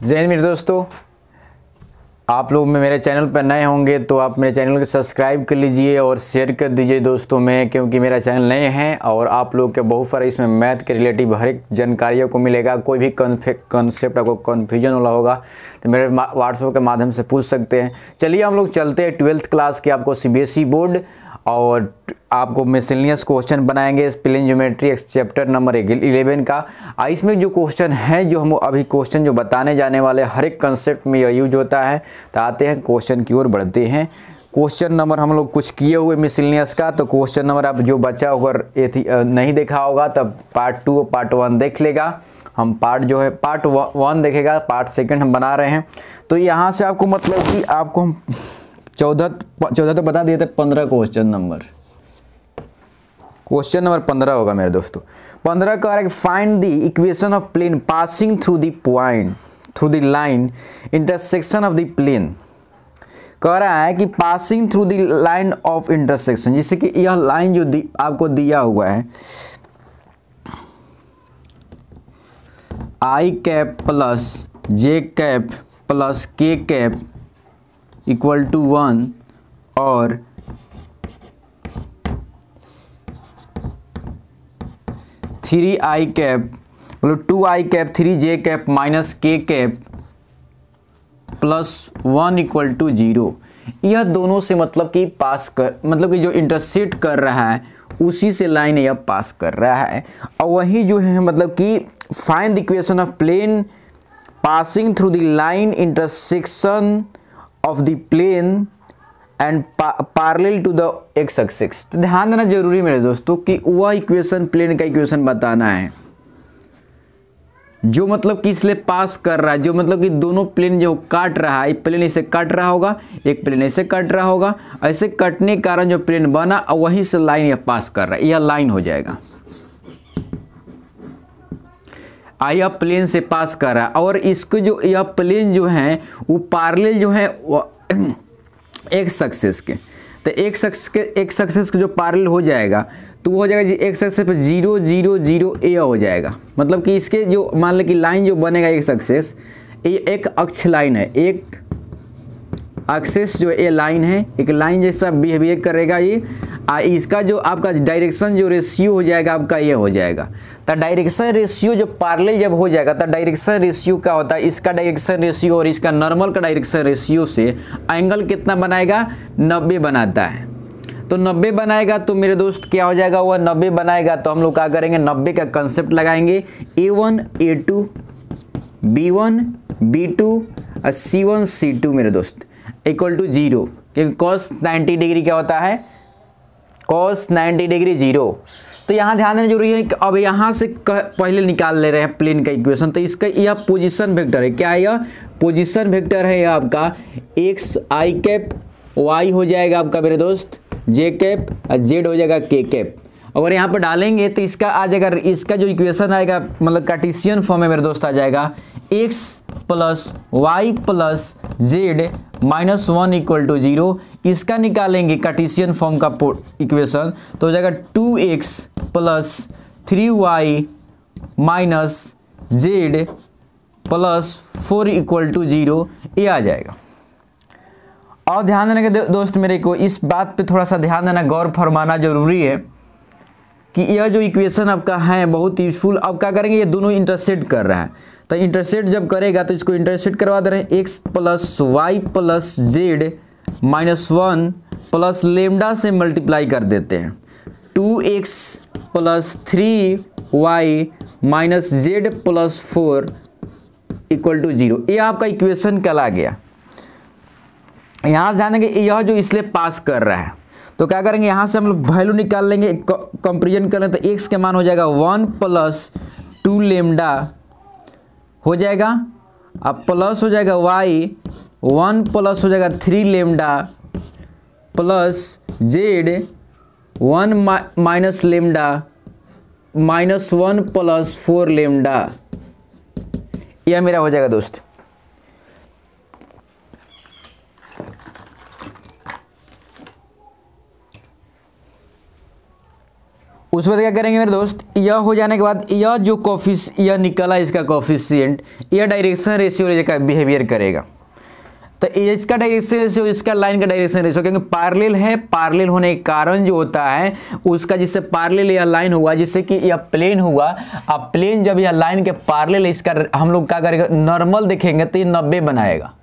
जय हिंद मेरे दोस्तों, आप लोग में मेरे चैनल पर नए होंगे तो आप मेरे चैनल को सब्सक्राइब कर लीजिए और शेयर कर दीजिए दोस्तों में, क्योंकि मेरा चैनल नए हैं और आप लोग के बहुत सारे इसमें मैथ के रिलेटिव हर एक जानकारियों को मिलेगा। कोई भी कंसेप्ट आपको कन्फ्यूजन वाला होगा तो मेरे व्हाट्सएप के माध्यम से पूछ सकते हैं। चलिए हम लोग चलते हैं 12th क्लास के आपको सीबीएसई बोर्ड और आपको मिसलेनियस क्वेश्चन बनाएंगे प्लेन ज्योमेट्री चैप्टर नंबर 11 का। इसमें जो क्वेश्चन है, जो हम अभी क्वेश्चन जो बताने जाने वाले हर एक कंसेप्ट में यह यूज होता है। तो आते हैं क्वेश्चन की ओर बढ़ते हैं। क्वेश्चन नंबर हम लोग कुछ किए हुए मिसलेनियस का, तो क्वेश्चन नंबर आप जो बचा अगर नहीं देखा होगा तब पार्ट 2 और पार्ट 1 देख लेगा। हम पार्ट 1 देखेगा, पार्ट 2 हम बना रहे हैं। तो यहाँ से आपको मतलब कि आपको हम 14 तो बता दिए थे, 15 क्वेश्चन नंबर 15 होगा मेरे दोस्तों। 15 का है find the equation of plane passing through the line intersection of the plane. कह रहा है कि passing through the line of intersection, जिससे कि यह लाइन जो आपको दिया हुआ है i cap plus j cap plus k cap equal to 1 और थ्री आई कैप मतलब 2i cap 3j cap minus k cap plus 1 equal to 0। यह दोनों से मतलब कि पास कर मतलब कि जो इंटरसेक्ट कर रहा है उसी से लाइन यह पास कर रहा है। और वही जो है मतलब कि find the equation of plane passing through the line intersection of the plane and parallel to the x axis. तो ध्यान देना जरूरी मेरे दोस्तों कि वह इक्वेशन प्लेन का इक्वेशन बताना है जो मतलब कि इसलिए पास कर रहा है, जो मतलब कि दोनों प्लेन जो काट रहा है, एक प्लेन इसे काट रहा होगा, एक प्लेन ऐसे काट रहा होगा। ऐसे कटने के कारण जो प्लेन बना और वहीं से लाइन यह पास कर रहा है, यह लाइन हो जाएगा। यह प्लेन से पास कर रहा है और इसको जो यह प्लेन जो है वो पैरेलल जो है एक्स एक्सिस के। तो एक्स एक्सिस के जो पैरेलल हो जाएगा तो वो हो जाएगा जी एक्स एक्सिस पे 0 0 0 ए हो जाएगा। मतलब कि इसके जो मान लें कि लाइन जो बनेगा एक्स एक्सिस, ये एक अक्ष लाइन है, एक एक्सिस जो ए लाइन है, एक लाइन जैसा बिहेवियर करेगा ये। इसका जो आपका डायरेक्शन जो रेशियो हो जाएगा आपका ये हो जाएगा। तो डायरेक्शन रेशियो जो पैरेलल जब हो जाएगा तो डायरेक्शन रेशियो क्या होता है, इसका डायरेक्शन रेशियो और इसका नॉर्मल का डायरेक्शन रेशियो से एंगल कितना बनाएगा, 90 बनाता है। तो 90 बनाएगा तो मेरे दोस्त क्या हो जाएगा, वह 90 बनाएगा तो हम लोग क्या करेंगे, 90 का कंसेप्ट लगाएंगे। A1 A2 B1 B2 और C1 C2 मेरे दोस्त इक्वल टू 0, क्योंकि cos 90 डिग्री क्या होता है, cos 90 डिग्री 0। तो यहाँ ध्यान देना जरूरी है कि अब यहाँ से पहले निकाल ले रहे हैं प्लेन का इक्वेशन। तो इसका यह पोजीशन वेक्टर है, क्या है यह पोजीशन वेक्टर है, यह आपका एक्स आई कैप वाई हो जाएगा आपका मेरे दोस्त जे कैप और जेड हो जाएगा के कैप। अगर यहाँ पर डालेंगे तो इसका आ जाएगा, इसका जो इक्वेशन आएगा मतलब कार्टेशियन फॉर्म में मेरे दोस्त आ जाएगा x plus y plus z minus 1 equal to 0। इसका निकालेंगे कार्टेशियन फॉर्म का इक्वेशन तो हो जाएगा 2x plus 3y minus z plus 4 equal to 0, ये आ जाएगा। और ध्यान देने के दोस्त मेरे को इस बात पे थोड़ा सा ध्यान देना, गौर फरमाना जरूरी है कि यह जो इक्वेशन आपका है बहुत यूजफुल। अब क्या करेंगे, ये दोनों इंटरसेक्ट कर रहा है। तो इंटरसेक्ट जब करेगा तो इसको इंटरसेक्ट करवा दे रहे हैं, x plus y plus z minus 1 plus lambda से मल्टीप्लाई कर देते हैं। 2x plus 3y minus z plus 4 equal to 0, ये आपका इक्वेशन कहला गया। यहाँ से जानेंगे यह जो इसलिए पास कर रहा है तो क्या करेंगे, यहाँ से हम लोग वैल्यू निकाल लेंगे, कंपेरिजन कर लें तो x के मान हो जाएगा 1 प्लस 2 लेमडा हो जाएगा, अब प्लस हो जाएगा y 1 प्लस हो जाएगा 3 lambda plus Z 1 minus lambda minus 1 plus 4 lambda, यह मेरा हो जाएगा दोस्त। उसके बाद क्या करेंगे मेरे दोस्त, यह हो जाने के बाद यह जो यह निकला इसका कोफिशिएंट, यह डायरेक्शन रेशियो का बिहेवियर करेगा। तो इसका डायरेक्शन रेशियो, इसका लाइन का डायरेक्शन रेशियो, क्योंकि पैरेलल है, पैरेलल होने के कारण जो होता है उसका, जिससे पैरेलल यह लाइन हुआ, जिससे कि यह प्लेन हुआ। अब प्लेन जब यह लाइन के पैरेलल, इसका हम लोग क्या करेंगे, नॉर्मल देखेंगे तो ये 90 बनाएगा।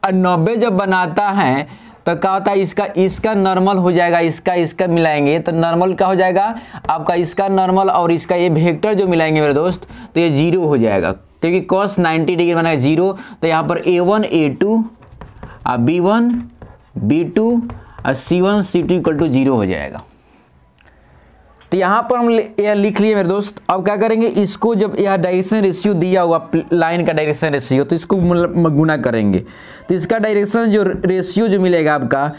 90 जब बनाता है तो क्या होता है, इसका नॉर्मल हो जाएगा, इसका मिलाएंगे तो नॉर्मल क्या हो जाएगा आपका, इसका नॉर्मल और इसका ये वेक्टर जो मिलाएंगे मेरे दोस्त तो ये 0 हो जाएगा, क्योंकि cos 90 डिग्री बनाएगा 0। तो यहाँ पर A1 A2 B1 B2 C1 C2 equal to 0 हो जाएगा। तो यहाँ पर हम यह लिख लिए मेरे दोस्त। अब क्या करेंगे, इसको जब यह डायरेक्शन रेशियो दिया हुआ लाइन का डायरेक्शन रेशियो, तो इसको गुना करेंगे। तो इसका डायरेक्शन जो रेशियो जो मिलेगा आपका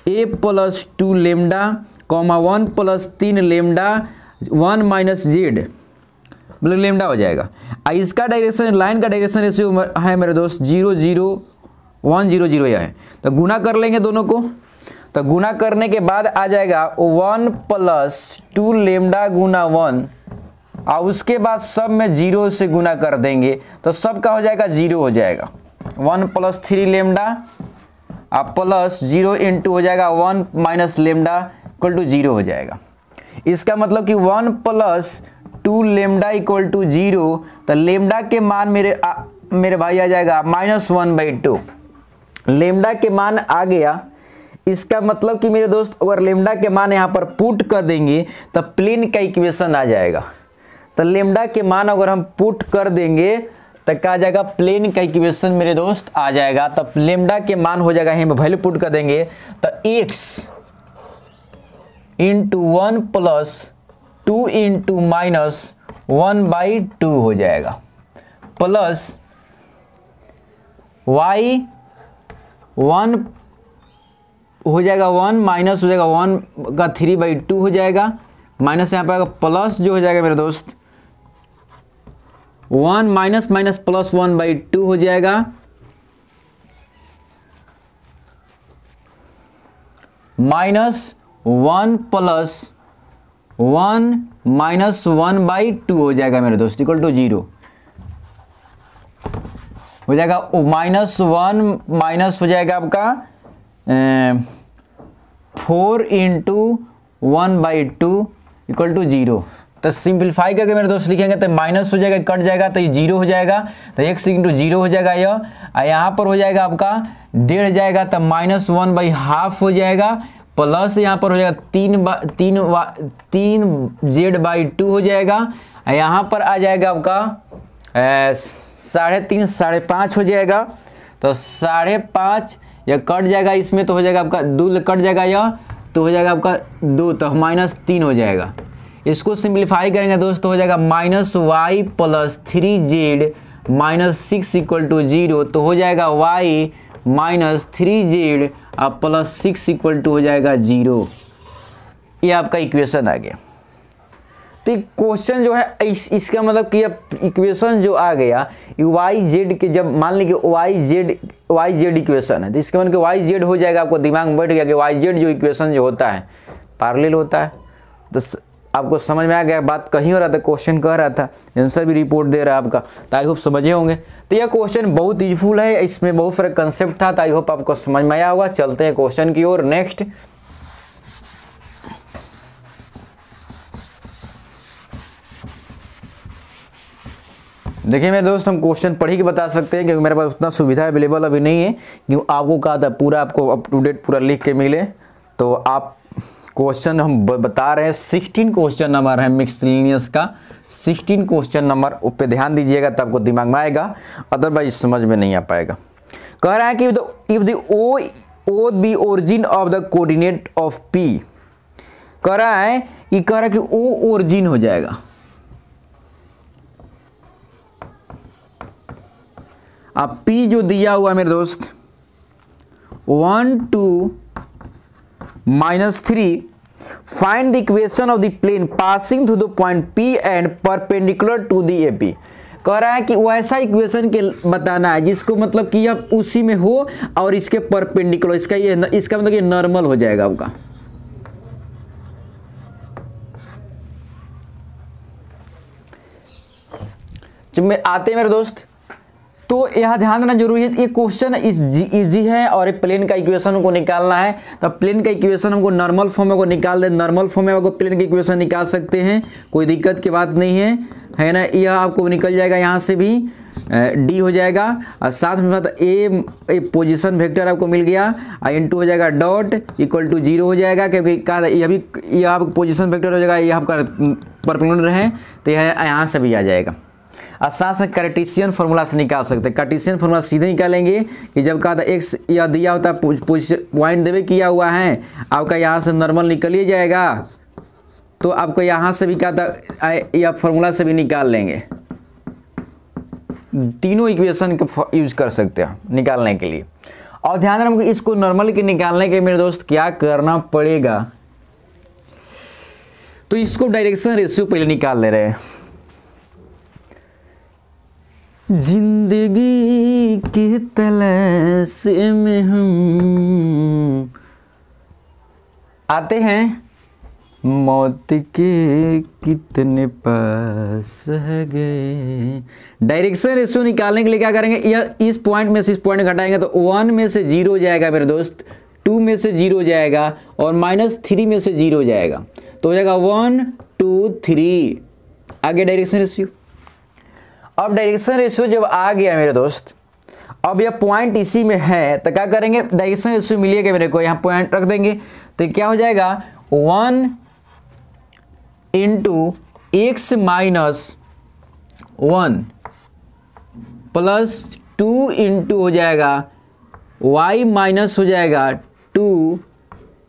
A + 2 लेमडा 1 + 3 लेमडा 1 - Z मतलब लेमडा हो जाएगा। इसका डायरेक्शन, लाइन का डायरेक्शन रेशियो है मेरे दोस्त 0 0 1 0 0 यह है। तो गुना कर लेंगे दोनों को। तो गुना करने के बाद आ जाएगा 1 + 2 लेमडा गुना 1, और उसके बाद सब में 0 से गुना कर देंगे तो सब का हो जाएगा 0 हो जाएगा। 1 + 3 लेमडा प्लस 0 इंटू हो जाएगा 1 - लेमडा इक्वल टू 0 हो जाएगा। इसका मतलब कि 1 + 2 लेमडा इक्वल टू 0। तो लेमडा के मान मेरे भाई आ जाएगा -1/2। लेमडा के मान आ गया। इसका मतलब कि मेरे दोस्त अगर लेमडा के मान यहाँ पर पुट कर देंगे तो प्लेन का इक्वेशन आ जाएगा। तो लेमडा के मान अगर हम पुट कर देंगे तो क्या आ जाएगा, प्लेन का इक्वेशन मेरे दोस्त आ जाएगा। तो लेमडा के मान हो जाएगा, हम वैल्यू पुट कर देंगे तो x × 1 + 2 × -1/2 हो जाएगा, प्लस y 1 हो जाएगा 1 माइनस हो जाएगा 1 का 3/2 हो जाएगा, माइनस यहाँ पर प्लस जो हो जाएगा मेरे दोस्त 1 माइनस माइनस प्लस 1/2 हो जाएगा, -1 + 1 - 1/2 हो जाएगा मेरे दोस्त इक्वल टू 0 हो जाएगा। -1 माइनस हो जाएगा आपका 4 × 1/2 इक्वल टू 0। तो सिंप्लीफाई करके मेरे दोस्त लिखेंगे तो माइनस हो जाएगा, कट जाएगा तो ये 0 हो जाएगा। तो x × 0 हो जाएगा यह, यहाँ पर हो जाएगा आपका 1.5 जाएगा तो -1/2 हो जाएगा, प्लस यहाँ पर हो जाएगा 3z/2 हो जाएगा। यहाँ पर आ जाएगा आपका 3.5 5.5 हो जाएगा। तो 5.5 यह कट जाएगा, इसमें तो हो जाएगा आपका 2 कट जाएगा, यह तो हो जाएगा आपका 2, तो -3 हो जाएगा। इसको सिंप्लीफाई करेंगे दोस्तों हो जाएगा -y + 3z -6 इक्वल टू 0। तो हो जाएगा y - 3z + 6 इक्वल टू हो जाएगा 0। ये आपका इक्वेशन आ गया। तो क्वेश्चन जो है इसका मतलब कि इक्वेशन जो आ गया वाई जेड के, जब मान लीजिए वाई जेड इक्वेशन है तो इसका मतलब कि वाई जेड हो जाएगा। आपको दिमाग में बैठ गया कि वाई जेड जो इक्वेशन जो होता है पैरेलल होता है। तो आपको समझ में आ गया, बात कहीं हो रहा था, क्वेश्चन कह रहा था, आंसर भी रिपोर्ट दे रहा है आपका। तो आई होप समझे होंगे। तो यह क्वेश्चन बहुत यूजफुल है, इसमें बहुत सारा कंसेप्ट था, तो आई होप आपको समझ में आया होगा। चलते हैं क्वेश्चन की ओर। नेक्स्ट देखिए मेरे दोस्त, हम क्वेश्चन पढ़ के बता सकते हैं क्योंकि मेरे पास उतना सुविधा अवेलेबल अभी नहीं है कि आपको कहा था पूरा आपको अप टू डेट पूरा लिख के मिले। तो आप क्वेश्चन हम बता रहे हैं, 16 क्वेश्चन नंबर है मिक्सलिनियस का, 16 क्वेश्चन नंबर पे ध्यान दीजिएगा तब आपको दिमाग में आएगा, अदरवाइज समझ में नहीं आ पाएगा। कह रहा है कि if the O B origin of the coordinate of P, कह रहा है कि ओ ओरिजिन हो जाएगा। अब P जो दिया हुआ है मेरे दोस्त 1 2 -3, find the equation of the plane passing through the point P and perpendicular to the AP। कह रहा है कि वैसा इक्वेशन के बताना है जिसको मतलब कि यह उसी में हो और इसके परपेंडिकुलर, इसका मतलब ये नॉर्मल हो जाएगा आपका। में आते हैं मेरे दोस्त, तो यह ध्यान देना जरूरी है, ये क्वेश्चन इजी है और प्लेन का इक्वेशन हमको निकालना है। तो प्लेन का इक्वेशन हमको नॉर्मल फॉर्म में को निकाल दे, नॉर्मल फॉर्म में आपको प्लेन का इक्वेशन निकाल सकते हैं, कोई दिक्कत की बात नहीं है ना। यह आपको निकल जाएगा, यहाँ से भी डी हो जाएगा और साथ में साथ ए पोजीशन वेक्टर आपको मिल गया, इनटू हो जाएगा डॉट इक्वल टू 0 हो जाएगा, क्योंकि यह आपका पोजीशन वेक्टर हो जाएगा, ये आपका परपेंडिकुलर है, तो यह यहाँ से भी आ जाएगा। और साथ साथ कार्टेशियन फार्मूला से निकाल सकते हैं। कार्टेशियन फार्मूला सीधे निकालेंगे कि जब कहा था एक्स या दिया होता है पॉइंट देवे किया हुआ है, आपका यहाँ से नॉर्मल निकल ही जाएगा, तो आपको यहाँ से भी क्या था या फार्मूला से भी निकाल लेंगे। तीनों इक्वेशन को यूज कर सकते हैं निकालने के लिए। और ध्यान रखना इसको नॉर्मल के निकालने के मेरे दोस्त क्या करना पड़ेगा, तो इसको डायरेक्शन रेशियो पहले निकाल ले रहे हैं। जिंदगी के तलाश में हम आते हैं, मौत के कितने पास है गए। डायरेक्शन रेशियो निकालने के लिए क्या करेंगे, यह इस पॉइंट में से इस पॉइंट घटाएंगे तो 1 में से 0 हो जाएगा मेरे दोस्त, 2 में से 0 हो जाएगा और -3 में से 0 हो जाएगा, तो हो जाएगा 1 2 3। आगे डायरेक्शन रेशियो। अब डायरेक्शन रेशियो जब आ गया मेरे दोस्त, अब यह पॉइंट इसी में है, तो क्या करेंगे, डायरेक्शन रेशियो मिलेगा मेरे को, यहाँ पॉइंट रख देंगे, तो क्या हो जाएगा 1 into x minus 1 plus 2 into हो जाएगा y माइनस हो जाएगा 2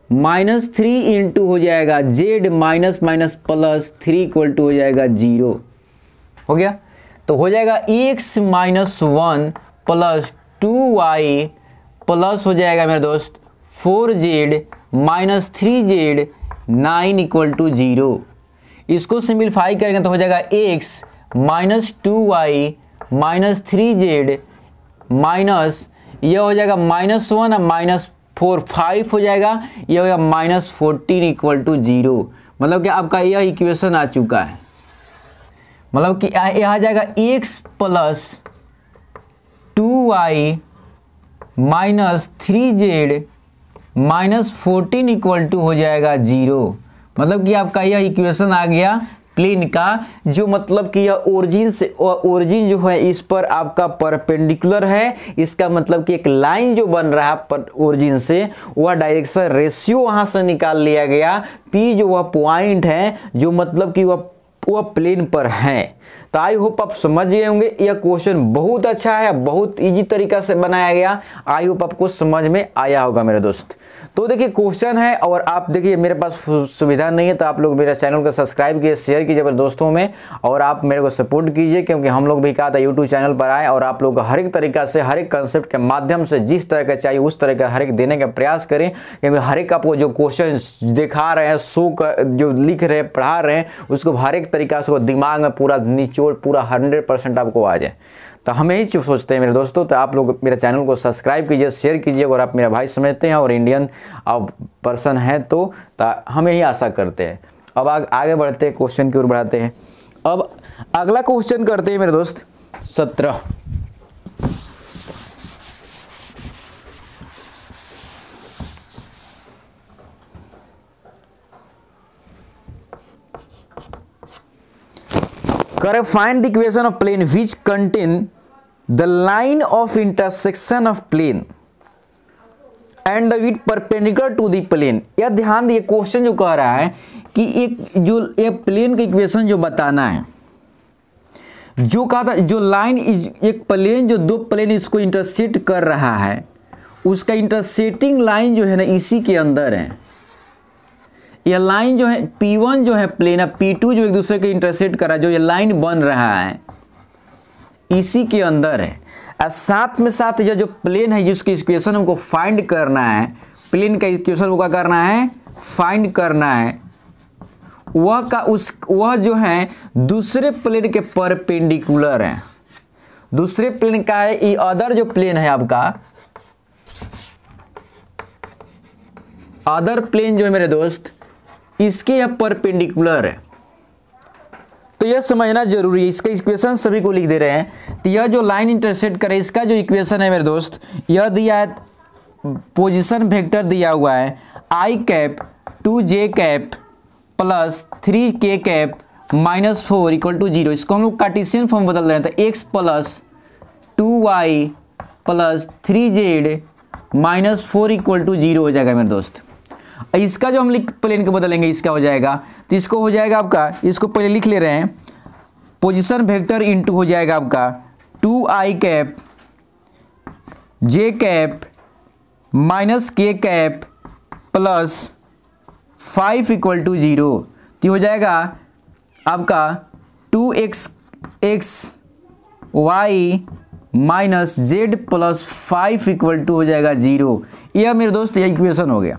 माइनस 3 इंटू हो जाएगा z minus minus plus 3 equal to हो जाएगा 0। हो गया, तो हो जाएगा x minus 1 plus 2y plus हो जाएगा मेरे दोस्त 4z minus 3z 9 equal to 0। इसको सिंप्लीफाई करेंगे तो हो जाएगा x minus 2y minus 3z minus यह हो जाएगा -1 और -4 5 हो जाएगा, यह हो जाएगा -14 इक्वल टू 0। मतलब कि आपका यह इक्वेशन आ चुका है, मतलब कि यह आ जाएगा x plus 2y minus 3z minus 14 equal to हो जाएगा 0। मतलब कि आपका यह इक्वेशन आ गया प्लेन का, जो मतलब कि यह ओरिजिन जो है इस पर आपका परपेंडिकुलर है, इसका मतलब कि एक लाइन जो बन रहा है ओरिजिन से, वह डायरेक्शन रेशियो वहां से निकाल लिया गया। P जो वह पॉइंट है जो मतलब कि वह प्लेन पर है। तो आई होप आप समझ गए होंगे, यह क्वेश्चन बहुत अच्छा है, बहुत इजी तरीका से बनाया गया। आई होप आपको समझ में आया होगा मेरे दोस्त। तो देखिए क्वेश्चन है, और आप देखिए मेरे पास सुविधा नहीं है, तो आप लोग मेरे चैनल को सब्सक्राइब कीजिए, शेयर कीजिए अपने दोस्तों में, और आप मेरे को सपोर्ट कीजिए, क्योंकि हम लोग भी कहा था यूट्यूब चैनल पर आए और आप लोग को हर एक तरीका से, हर एक कंसेप्ट के माध्यम से जिस तरह का चाहिए उस तरह का हर एक देने का प्रयास करें। क्योंकि हर एक आपको जो क्वेश्चन दिखा रहे हैं, शो का जो लिख रहे हैं, पढ़ा रहे हैं, उसको हर एक तरीका से दिमाग में पूरा निचोड़ पूरा 100% आपको आ जाए। तो हम यही सोचते हैं मेरे दोस्तों। तो आप लोग मेरे चैनल को सब्सक्राइब कीजिए, शेयर कीजिए, अगर आप मेरा भाई समझते हैं और इंडियन पर्सन हैं तो हम यही आशा करते हैं। अब आगे बढ़ते हैं, क्वेश्चन की ओर बढ़ाते हैं। अब अगला क्वेश्चन करते हैं मेरे दोस्त 17। Correct. Find the equation of plane which contain the line of intersection of plane and the width perpendicular to the plane। यह ध्यान दिए, क्वेश्चन जो कह रहा है कि एक प्लेन का इक्वेशन जो बताना है, जो कहा था जो लाइन एक प्लेन जो दो प्लेन इसको इंटरसेक्ट कर रहा है, उसका इंटरसेक्टिंग लाइन जो है ना इसी के अंदर है। यह लाइन जो है P1 जो है प्लेन है, P2 जो एक दूसरे के इंटरसेक्ट कर रहा है, जो ये लाइन बन रहा है इसी के अंदर है। और साथ में साथ यह जो प्लेन है जिसकी इक्वेशन हमको फाइंड करना है, प्लेन का इक्वेशन हमको क्या करना है, फाइंड करना है, वह जो है दूसरे प्लेन के परपेंडिकुलर है। दूसरे प्लेन का है, ये अदर जो प्लेन है आपका, अदर प्लेन जो है मेरे दोस्त इसके यह परपेंडिकुलर है। तो यह समझना जरूरी है। इसका इक्वेशन सभी को लिख दे रहे हैं। तो यह जो लाइन इंटरसेक्ट करे इसका जो इक्वेशन है मेरे दोस्त, यह दिया है, पोजीशन वेक्टर दिया हुआ है i cap 2j cap plus 3k cap -4 equal to 0। इसको हम लोग कार्टेशियन फॉर्म बदल रहे हैं, तो x plus 2y plus 3z -4 equal to 0 हो जाएगा मेरे दोस्त। इसका जो हम प्लेन को बदलेंगे इसका हो जाएगा, तो इसको हो जाएगा आपका, इसको पहले लिख ले रहे हैं, पोजीशन वेक्टर इंटू हो जाएगा आपका 2i cap j cap -k cap plus 5 equal to 0। तो हो जाएगा आपका 2x y minus z plus 5 equal to हो जाएगा 0। यह मेरे दोस्त यह इक्वेशन हो गया।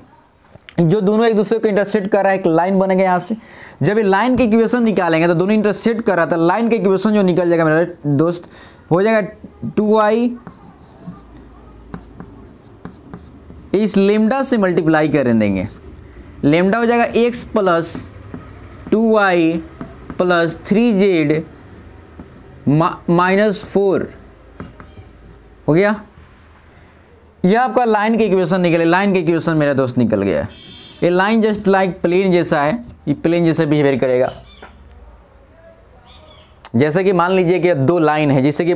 जो दोनों एक दूसरे को इंटरसेक्ट कर रहा है, एक लाइन बनेगा यहाँ से। जब ये लाइन के इक्वेशन निकालेंगे तो दोनों इंटरसेक्ट कर रहा था, लाइन के इक्वेशन जो निकल जाएगा मेरे दोस्त हो जाएगा 2y, इस लेमडा से मल्टीप्लाई कर देंगे, लेमडा हो जाएगा x plus 2y plus 3z -4 हो गया। यह आपका लाइन के इक्वेशन निकले, लाइन के इक्वेशन मेरा दोस्त निकल गया। ये लाइन जस्ट लाइक प्लेन जैसा है, ये प्लेन जैसा बिहेवियर करेगा। जैसे कि मान लीजिए कि दो लाइन है, जैसे कि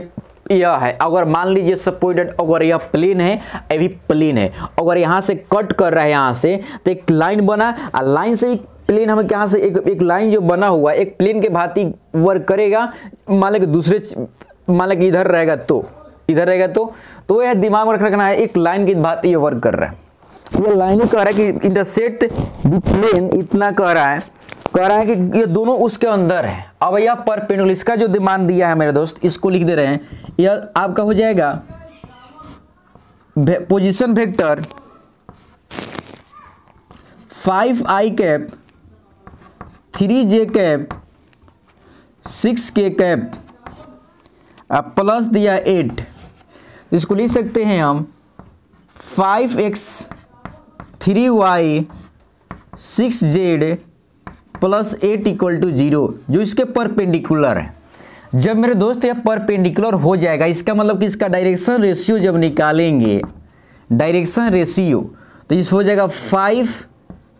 यह है, अगर मान लीजिए सपोर्टेड, अगर यह प्लेन है, ये भी प्लेन है, अगर यहाँ से कट कर रहा है यहाँ से, तो एक लाइन बना, और लाइन से प्लेन हमें यहाँ से एक लाइन जो बना हुआ है एक प्लेन के भांति वर्क करेगा। मान लीजिए दूसरे, मान लीजिए इधर रहेगा तो इधर रहेगा तो यह दिमाग में रखना है, एक लाइन की भांति ये वर्क कर रहा है। ये लाइन ही कह रहा है कि इंटरसेक्ट द प्लेन, इतना कह रहा है कि ये दोनों उसके अंदर है। अब यह परपेंडिकुलर, इसका जो मान दिया है मेरे दोस्त, इसको लिख दे रहे हैं। यह आपका हो जाएगा position vector 5i cap 3j cap 6k cap plus दिया 8, इसको लिख सकते हैं हम 5x 3y 6z plus 8 equal to 0, जो इसके परपेंडिकुलर है। जब मेरे दोस्त यह परपेंडिकुलर हो जाएगा, इसका मतलब कि इसका डायरेक्शन रेशियो जब निकालेंगे, डायरेक्शन रेशियो, तो इस हो जाएगा 5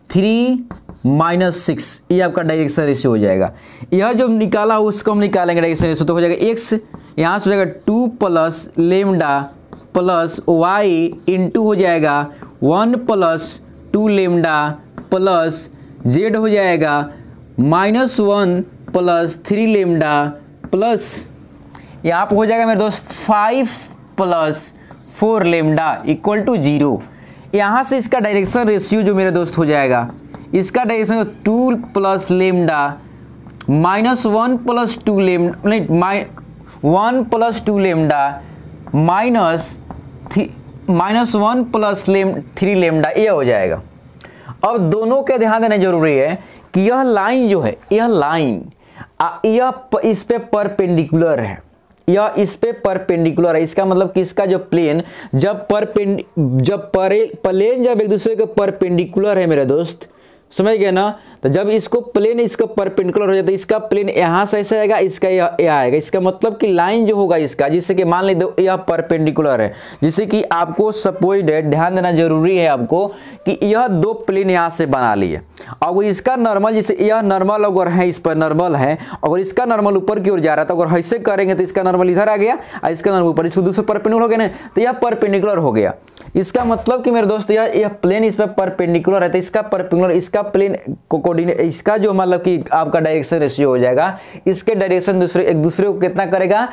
3 -6, ये आपका डायरेक्शन रेशियो हो जाएगा। यह जो निकाला उसको हम निकालेंगे डायरेक्शन रेशियो, तो हो जाएगा x, यहाँ से हो जाएगा 2 plus lambda plus y into हो जाएगा 1 प्लस 2 लेमडा प्लस z हो जाएगा -1 प्लस 3 लेमडा प्लस यहाँ पर हो जाएगा मेरे दोस्त 5 प्लस 4 लेमडा इक्वल टू 0। यहाँ से इसका डायरेक्शन रेशियो जो मेरे दोस्त हो जाएगा, इसका direction 2 plus lambda -1 plus 2 lambda, नहीं 1 प्लस 2 लेमडा -1 प्लस 3 लेमडा, ये हो जाएगा। अब दोनों के ध्यान देना जरूरी है कि यह लाइन जो है, यह लाइन यह इस पे परपेंडिकुलर है, यह इस पे परपेंडिकुलर है। इसका मतलब कि इसका जो प्लेन जब प्लेन जब एक दूसरे के परपेंडिकुलर है मेरे दोस्त, समझ गए ना। तो जब इसको प्लेन इसका परपेंडिकुलर हो जाता है, इसका प्लेन यहाँ से ऐसा आएगा, इसका यह आएगा। इसका मतलब कि लाइन जो होगा इसका, जिससे कि मान लीजिए यह परपेंडिकुलर है, जिससे कि आपको सपोज ध्यान देना जरूरी है आपको कि यह दो प्लेन यहाँ से बना लिए। अगर इसका नॉर्मल, जैसे यह नॉर्मल अगर है, इस पर नॉर्मल है, अगर इसका नॉर्मल ऊपर की ओर जा रहा था, अगर ऐसे करेंगे तो इसका नॉर्मल इधर आ गया और इसका नॉर्मल ऊपर, इसको दूसरे परपेंडिकुलर हो गया ना, तो यह परपेंडिकुलर हो गया। इसका मतलब कि मेरे दोस्त यह प्लेन इस पर परपेंडिकुलर है, तो इसका परपेंडिकुलर, इसका प्लेन कोऑर्डिनेट, इसका जो मतलब कि आपका डायरेक्शन रेशियो हो जाएगा, इसके डायरेक्शन दूसरे एक दूसरे को कितना करेगा,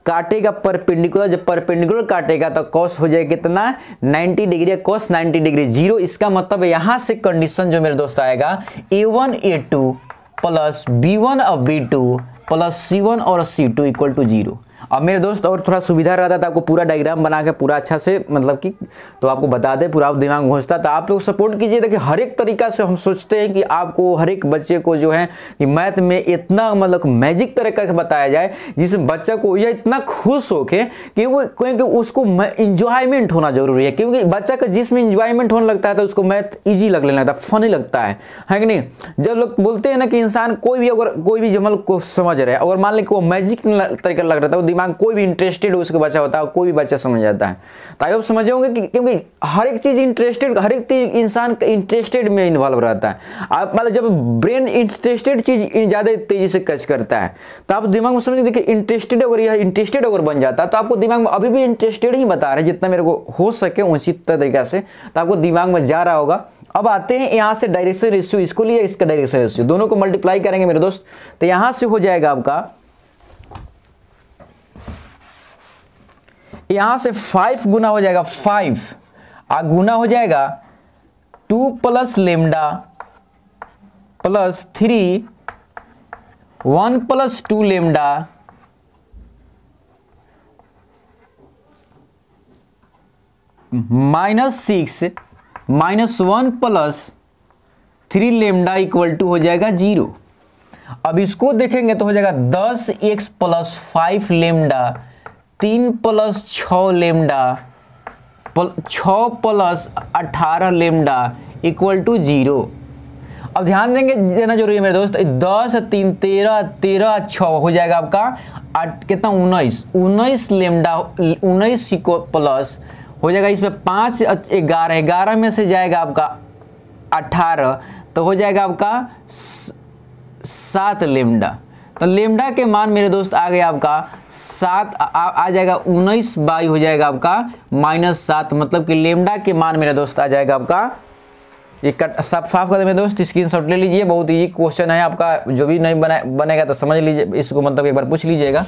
काटेगा परपेंडिकुलर। जब परपेंडिकुलर काटेगा तो कॉस हो जाएगा कितना 90 डिग्री, कॉस 90 डिग्री 0। इसका मतलब यहां से कंडीशन जो मेरे दोस्त आएगा a1 a2 प्लस b1 और b2 प्लस c1 और c2 इक्वल टू 0। अब मेरे दोस्त और थोड़ा सुविधा रहता था आपको पूरा डायग्राम बना के पूरा अच्छा से मतलब कि तो आपको बता दे पूरा दिमाग में घुसता। तो आप लोग सपोर्ट कीजिए। देखिए हर एक तरीका से हम सोचते हैं कि आपको हर एक बच्चे को जो है कि मैथ में इतना मतलब मैजिक तरीका से बताया जाए जिससे बच्चा को यह इतना खुश हो के कि वो क्योंकि उसको इंजॉयमेंट होना जरूरी है, क्योंकि बच्चा का जिसमें इंजॉयमेंट होने लगता है तो उसको मैथ ईजी लगने लगता है, फनी लगता है कि नहीं। जब लोग बोलते हैं ना कि इंसान कोई भी जमल को समझ रहा है, अगर मान लें कि वो मैजिक तरीका लग रहा था, वो दिमाग कोई भी इंटरेस्टेड उसका बच्चा होता है, कोई भी बच्चा समझ जाता है। तो आप समझे होंगे कि क्योंकि हर एक चीज इंटरेस्टेड, हर एक चीज इंसान इंटरेस्टेड में इन्वॉल्व रहता है। आप मतलब जब ब्रेन इंटरेस्टेड चीज ज्यादा तेजी से कैच करता है तो आप दिमाग में समझ देखिए इंटरेस्टेड अगर यह इंटरेस्टेड अगर बन जाता है तो आपको दिमाग में अभी भी इंटरेस्टेड ही बता रहे हैं जितना मेरे को हो सके उचित तरीका से, तो आपको दिमाग में जा रहा होगा। अब आते हैं यहाँ से डायरेक्शन रेशियो, इसको लिए इसका डायरेक्शन रेशियो दोनों को मल्टीप्लाई करेंगे मेरे दोस्त, तो यहां से हो जाएगा आपका यहां से 5 गुना हो जाएगा 5 गुना हो जाएगा 2 plus lambda plus 3 1 plus 2 lambda -6 -1 plus 3 lambda equal to हो जाएगा 0। अब इसको देखेंगे तो हो जाएगा 10x plus 5 lambda 3 plus 6 lambda 6 plus 18 lambda equal to 0। अब ध्यान देना जरूरी है मेरे दोस्त, 10 3 13 13 6 हो जाएगा आपका कितना 19 लेमडा 19 प्लस हो जाएगा इसमें 5 11 11 में से जाएगा आपका 18 तो हो जाएगा आपका 7 लेमडा। तो लेमडा के मान मेरे दोस्त आ गया आपका 7 आ जाएगा 19 बाई हो जाएगा आपका -7, मतलब कि लेमडा के मान मेरे दोस्त आ जाएगा आपका ये कट साफ कर दे मेरे दोस्त, स्क्रीनशॉट ले लीजिए। बहुत इजी क्वेश्चन है आपका, जो भी नहीं बनेगा तो समझ लीजिए इसको, मतलब एक बार पूछ लीजिएगा।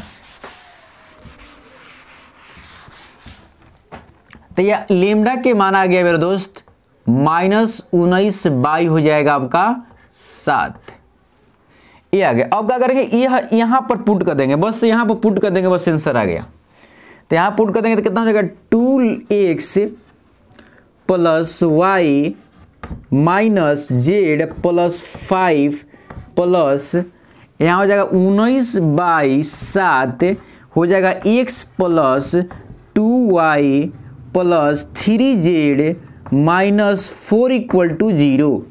तो ये लेमडा के मान आ गया मेरे दोस्त -19 बाई हो जाएगा आपका 7, ये आ गया। अब क्या करेंगे यहां पर पुट कर देंगे, बस यहां पर पुट कर देंगे, बस आंसर आ गया। तो यहां पुट कर देंगे तो कितना हो जाएगा 2x plus y minus z plus 5 plus यहाँ हो जाएगा 19 बाई 7 हो जाएगा x plus 2y plus 3z minus 4 equal to 0।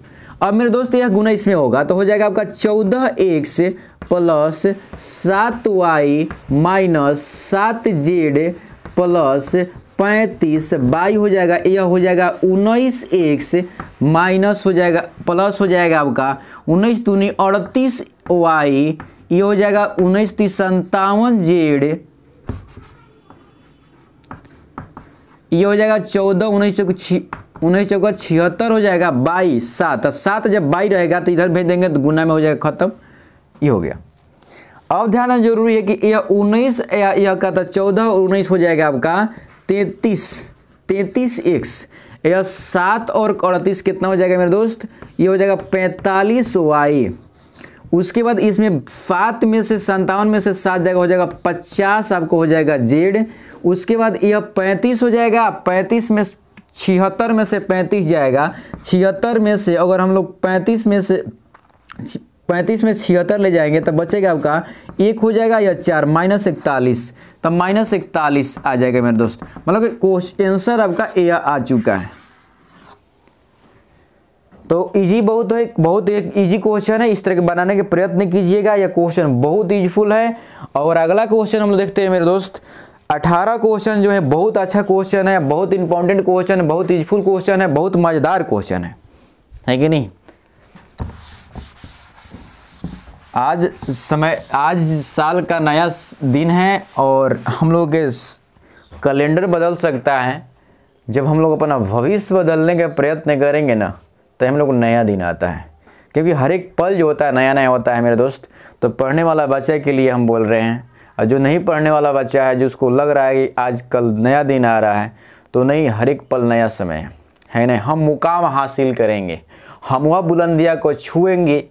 अब मेरे दोस्त यह गुना इसमें होगा तो हो जाएगा आपका 14x plus 7y minus 7z plus 35 by हो जाएगा, यह हो जाएगा 19x माइनस हो जाएगा प्लस हो जाएगा आपका 19 दूनी 38y, ये हो जाएगा 19 3 57z, ये हो जाएगा 14 19 चौका 76 हो जाएगा बाई 7 जब बाई रहेगा तो इधर भेज देंगे तो गुना में हो जाएगा खत्म, ये हो गया। अब ध्यान देना जरूरी है कि यह 19 यह का तो 14 19 हो जाएगा आपका 33x, यह 7 और 38 कितना हो जाएगा मेरे दोस्त, ये हो जाएगा 45y। उसके बाद इसमें 7 में से 57 में से 7 जगह हो जाएगा 50 आपको हो जाएगा z। उसके बाद यह 35 हो जाएगा, 35 में 76 में से 35 जाएगा, 76 में से अगर हम लोग 35 में 76 ले जाएंगे तब बचेगा आपका 1 हो जाएगा या 4 -41, तब -41 आ जाएगा मेरे दोस्त, मतलब कि क्वेश्चन आंसर आपका ए आ चुका है। तो इजी बहुत एक इजी क्वेश्चन है, इस तरह के बनाने के प्रयत्न कीजिएगा, यह क्वेश्चन बहुत यूजफुल है। और अगला क्वेश्चन हम लोग देखते हैं मेरे दोस्त 18 क्वेश्चन जो है बहुत अच्छा क्वेश्चन है, बहुत इंपॉर्टेंट क्वेश्चन है, बहुत यूजफुल क्वेश्चन है, बहुत मजेदार क्वेश्चन है कि नहीं। आज साल का नया दिन है और हम लोग के कैलेंडर बदल सकता है। जब हम लोग अपना भविष्य बदलने का प्रयत्न करेंगे ना तो हम लोग को नया दिन आता है, क्योंकि हर एक पल जो होता है नया नया होता है मेरे दोस्त। तो पढ़ने वाला बच्चे के लिए हम बोल रहे हैं, और जो नहीं पढ़ने वाला बच्चा है जिसको लग रहा है कि आज कल नया दिन आ रहा है, तो नहीं, हर एक पल नया समय है ना। हम मुकाम हासिल करेंगे, हम वह बुलंदियाँ को छुएंगे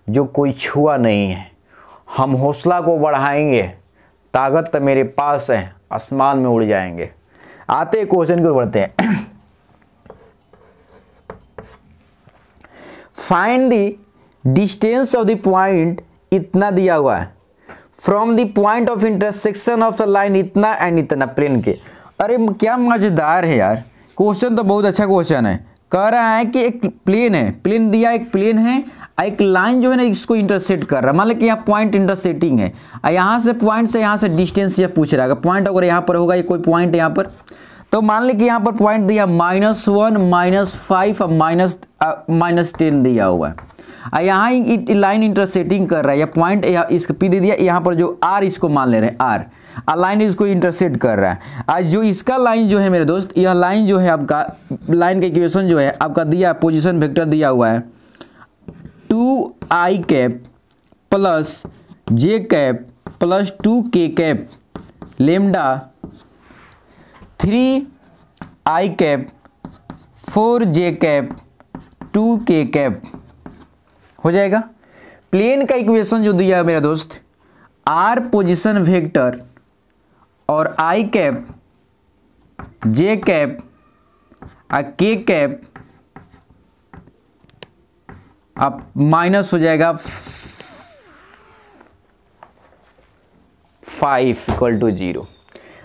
जो कोई छुआ नहीं है, हम हौसला को बढ़ाएंगे ताकत तो मेरे पास है, आसमान में उड़ जाएंगे। आते क्वेश्चन की ओर बढ़ते हैं। Find the distance of the point, इतना दिया हुआ है, from the point of intersection of the line इतना एंड इतना प्लेन के। अरे क्या मजेदार है यार, क्वेश्चन तो बहुत अच्छा क्वेश्चन है। कह रहा है कि एक प्लेन है, प्लेन दिया, एक प्लेन है, एक लाइन जो है ना इसको इंटरसेक्ट कर रहा है। मान लो कि यहाँ पॉइंट इंटरसेक्टिंग है, यहाँ से पॉइंट से यहाँ से डिस्टेंस ये पूछ रहा है। पॉइंट अगर यहाँ पर होगा, ये कोई पॉइंट यहाँ पर, तो मान ली कि यहाँ पर पॉइंट दिया -1 -5 और -10 दिया हुआ है। यहाँ लाइन इंटरसेक्टिंग कर रहा है, या पॉइंट इसका पी दे दिया, यहाँ पर जो आर इसको मान ले रहे हैं, आर लाइन इसको इंटरसेक्ट कर रहा है। आज जो इसका लाइन जो है मेरे दोस्त, यह लाइन जो है आपका, लाइन का इक्वेशन जो है आपका दिया, पोजीशन वेक्टर दिया हुआ है 2i cap plus j cap plus 2k cap lambda 3i cap 4j cap 2k cap हो जाएगा। प्लेन का इक्वेशन जो दिया है मेरा दोस्त, r पोजीशन वेक्टर और i cap j cap k cap अब माइनस हो जाएगा 5 = 0।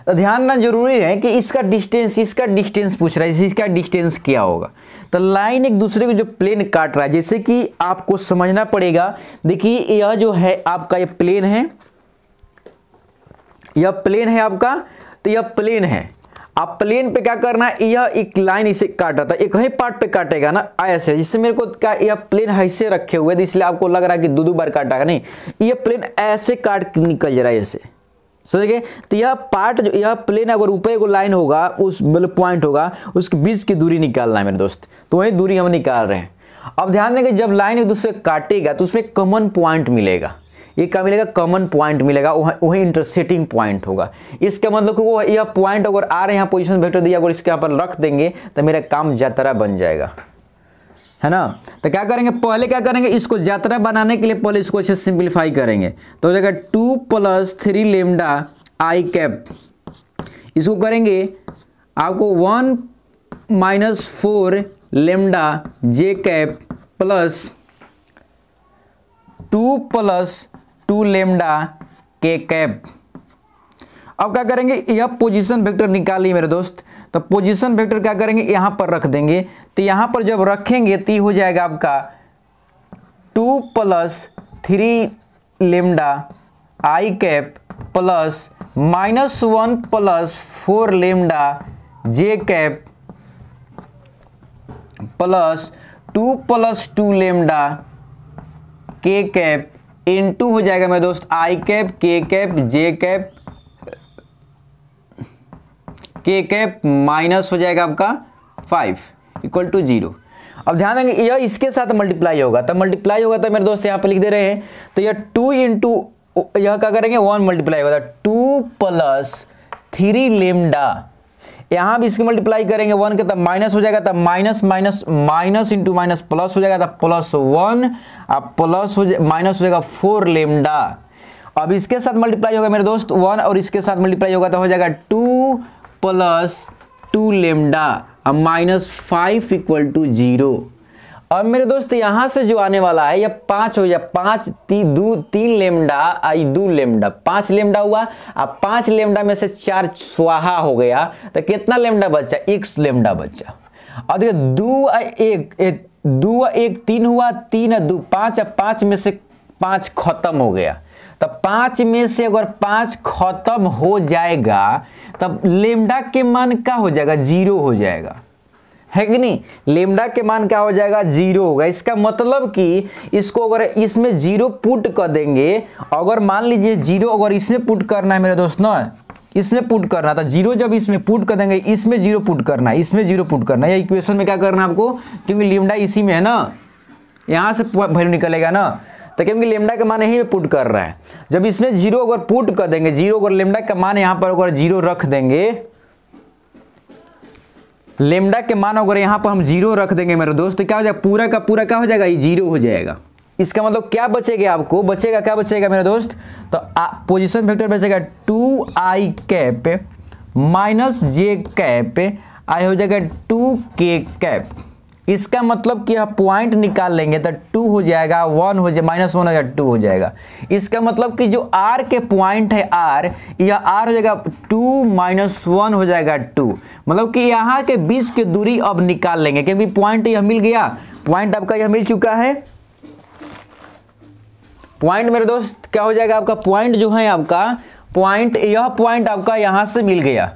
तो ध्यान देना जरूरी है कि इसका डिस्टेंस पूछ रहा है, इसका डिस्टेंस क्या होगा। तो लाइन एक दूसरे को जो प्लेन काट रहा है, जैसे कि आपको समझना पड़ेगा। देखिए यह जो है आपका, ये प्लेन है, यह प्लेन है आपका, तो यह प्लेन है। आप प्लेन पे क्या करना है, यह एक लाइन इसे काट रहा था, एक ही पार्ट पे काटेगा ना ऐसे, जिससे मेरे को क्या, यह प्लेन ऐसे रखे हुए थे, इसलिए आपको लग रहा है कि दो बार काटा, नहीं, यह प्लेन ऐसे काट के निकल जा रहा है ऐसे, समझ गए। तो यह पार्ट जो, यह प्लेन अगर ऊपर को लाइन होगा, उस मतलब पॉइंट होगा, उसके बीच की दूरी निकालना है मेरे दोस्त, तो वही दूरी हम निकाल रहे हैं। अब ध्यान देंगे, जब लाइन एक दूसरे काटेगा तो उसमें कॉमन पॉइंट मिलेगा। ये क्या मिलेगा, कॉमन पॉइंट मिलेगा, वही इंटरसेक्टिंग पॉइंट होगा। इसका मतलब कि वो यह पॉइंट अगर आ रहे हैं, यहाँ पोजीशन वेक्टर दिया, अगर इसके यहाँ पर रख देंगे तो मेरा काम जात्रा बन जाएगा, है ना। तो क्या करेंगे, पहले क्या करेंगे, इसको जात्रा बनाने के लिए पहले इसको अच्छे सिंप्लीफाई करेंगे। तो हो जाएगा 2 + 3 लेमडा i कैप, इसको करेंगे आपको 1 - 4 lambda j cap plus 2 + 2 lambda k cap. अब क्या करेंगे, यह पोजीशन वेक्टर निकालिए मेरे दोस्त। तो पोजीशन वेक्टर क्या करेंगे, यहाँ पर रख देंगे। तो यहाँ पर जब रखेंगे तो हो जाएगा आपका 2 + 3 lambda i cap plus -1 + 4 lambda j cap plus 2 + 2 lambda k cap into हो जाएगा मेरे दोस्त i cap k cap j cap k cap minus हो जाएगा आपका 5 = 0। अब ध्यान देंगे, यह इसके साथ मल्टीप्लाई होगा, तब मल्टीप्लाई होगा तो मेरे दोस्त यहाँ पे लिख दे रहे हैं। तो यह 2 × यह क्या करेंगे, 1 मल्टीप्लाई होगा, 2 + 3 लेमडा, यहाँ भी इसके मल्टीप्लाई करेंगे 1 के, तब माइनस हो जाएगा, तब minus minus minus into minus plus हो जाएगा, तब +1 अब प्लस हो माइनस हो जाएगा 4 लेमडा। अब इसके साथ मल्टीप्लाई होगा मेरे दोस्त 1, और इसके साथ मल्टीप्लाई होगा तो हो जाएगा 2 + 2 लेमडा अब -5 = 0। अब मेरे दोस्त यहाँ से जो आने वाला है यह 5 हो जाए, 5 3 लेमडा आई 2 लेमडा, 5 लेमडा हुआ। अब 5 लेमडा में से 4 स्वाहा हो गया, तो कितना लेमडा बचा, 1 लेमडा बचा। और देखिए 2 1 3 हुआ, 3 2 5, अब 5 में से 5 खत्म हो गया। तब 5 में से अगर 5 खत्म हो जाएगा तब लेमडा के मान क्या हो जाएगा, 0 हो जाएगा, है कि नहीं। लेमडा के मान क्या हो जाएगा, 0 होगा। इसका मतलब कि इसको अगर इसमें 0 पुट कर देंगे, अगर मान लीजिए 0 अगर इसमें पुट करना है मेरे दोस्त ना, इसमें पुट करना था 0, जब इसमें पुट कर देंगे, इसमें 0 पुट करना है, इसमें 0 पुट करना है, या इक्वेशन में क्या करना है आपको, क्योंकि लेमडा इसी में है ना, यहाँ से वैल्यू निकलेगा ना, तो क्योंकि लेमडा का मान यहीं पे पुट कर रहा है। जब इसमें 0 अगर पुट कर देंगे, 0 अगर लेमडा का मान यहाँ पर अगर 0 रख देंगे, लेमडा के मान अगर यहाँ पर हम 0 रख देंगे मेरे दोस्त, तो क्या हो जाएगा, पूरा का पूरा क्या हो जाएगा, ये 0 हो जाएगा। इसका मतलब क्या बचेगा, आपको बचेगा क्या बचेगा मेरे दोस्त, तो पोजीशन वेक्टर बचेगा 2i कैप माइनस जे कैप, आई हो जाएगा 2k कैप। इसका मतलब कि आप पॉइंट निकाल लेंगे तो 2 हो जाएगा, 1 हो जाएगा, -1 हो जाएगा, 2 हो जाएगा। इसका मतलब कि जो r के पॉइंट है r, यह r हो जाएगा 2 - 1 हो जाएगा 2। मतलब कि यहाँ के बीच की दूरी अब निकाल लेंगे, क्योंकि पॉइंट यह मिल गया, पॉइंट आपका यह मिल चुका है। पॉइंट मेरे दोस्त क्या हो जाएगा, आपका पॉइंट जो है आपका पॉइंट, यह पॉइंट आपका यहाँ से मिल गया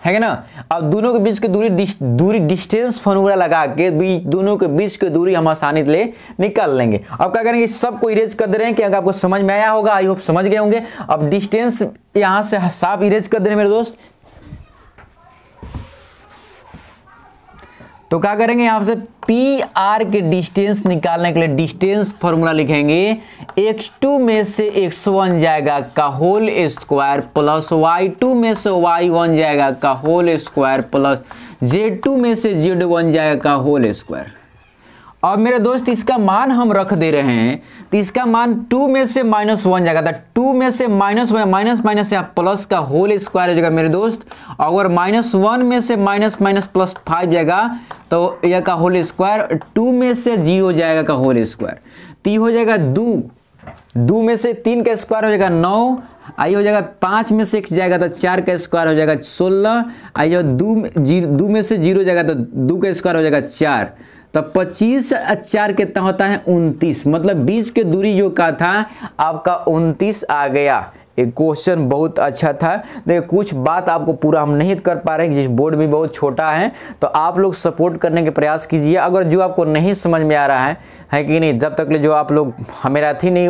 है ना। अब दोनों के बीच की दूरी डिस्टेंस फॉर्मूला लगा के दोनों के बीच की दूरी हम आसानी से निकाल लेंगे। अब क्या करेंगे, सबको इरेज कर दे रहे हैं कि अगर आपको समझ में आया होगा, आई होप समझ गए होंगे। अब डिस्टेंस यहां से साफ इरेज कर दे रहे हैं मेरे दोस्त। तो क्या करेंगे, यहां से पी आर के डिस्टेंस निकालने के लिए डिस्टेंस फॉर्मूला लिखेंगे, x2 में से x1 जाएगा का होल स्क्वायर प्लस y2 में से y1 जाएगा का होल स्क्वायर प्लस z2 में से z1 जाएगा का होल स्क्वायर। अब मेरे दोस्त इसका मान हम रख दे रहे हैं, तो इसका मान 2 में से -1 जाएगा, तो 2 में से माइनस से प्लस का होल स्क्वायर हो जाएगा मेरे दोस्त। अगर -1 में से माइनस प्लस 5 जाएगा तो यह का होल स्क्वायर, 2 में से 0 जाएगा का होल स्क्वायर, तो ये हो जाएगा 2 में से 3 का स्क्वायर हो जाएगा 9, आई हो जाएगा 5 में से 1 जाएगा तो 4 का स्क्वायर हो जाएगा 16, आई हो 2 में से 0 जाएगा तो 2 का स्क्वायर हो जाएगा 4, तो 25 और 4 कितना होता है 29। मतलब बीच की दूरी जो का था आपका 29 आ गया। एक क्वेश्चन बहुत अच्छा था। देखिए कुछ बात आपको पूरा हम नहीं कर पा रहे हैं, जिस बोर्ड भी बहुत छोटा है, तो आप लोग सपोर्ट करने के प्रयास कीजिए। अगर जो आपको नहीं समझ में आ रहा है कि नहीं, जब तक जो आप लोग हमें थी नहीं,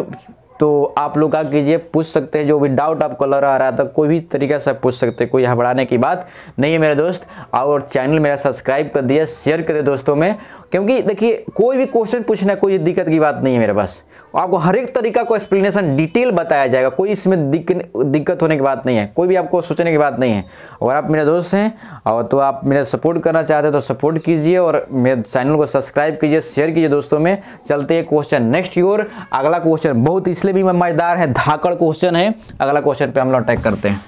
तो आप लोग क्या कीजिए, पूछ सकते हैं। जो भी डाउट आपको लग रहा है तो कोई भी तरीके से पूछ सकते हैं, कोई घबराने की बात नहीं है मेरे दोस्त। और चैनल मेरा सब्सक्राइब कर दिया, शेयर कर दिया दोस्तों में, क्योंकि देखिए कोई भी क्वेश्चन पूछना कोई दिक्कत की बात नहीं है मेरे पास। आपको हर एक तरीका को एक्सप्लेनेशन डिटेल बताया जाएगा, कोई इसमें दिक्कत होने की बात नहीं है, कोई भी आपको सोचने की बात नहीं है। अगर आप मेरे दोस्त हैं और तो आप मेरा सपोर्ट करना चाहते हैं तो सपोर्ट कीजिए और मेरे चैनल को सब्सक्राइब कीजिए, शेयर कीजिए दोस्तों में। चलते हैं क्वेश्चन नेक्स्ट की ओर। अगला क्वेश्चन बहुत इसलिए भी मजेदार है, धाकड़ क्वेश्चन है। अगला क्वेश्चन पे हम लोग अटैक करते हैं।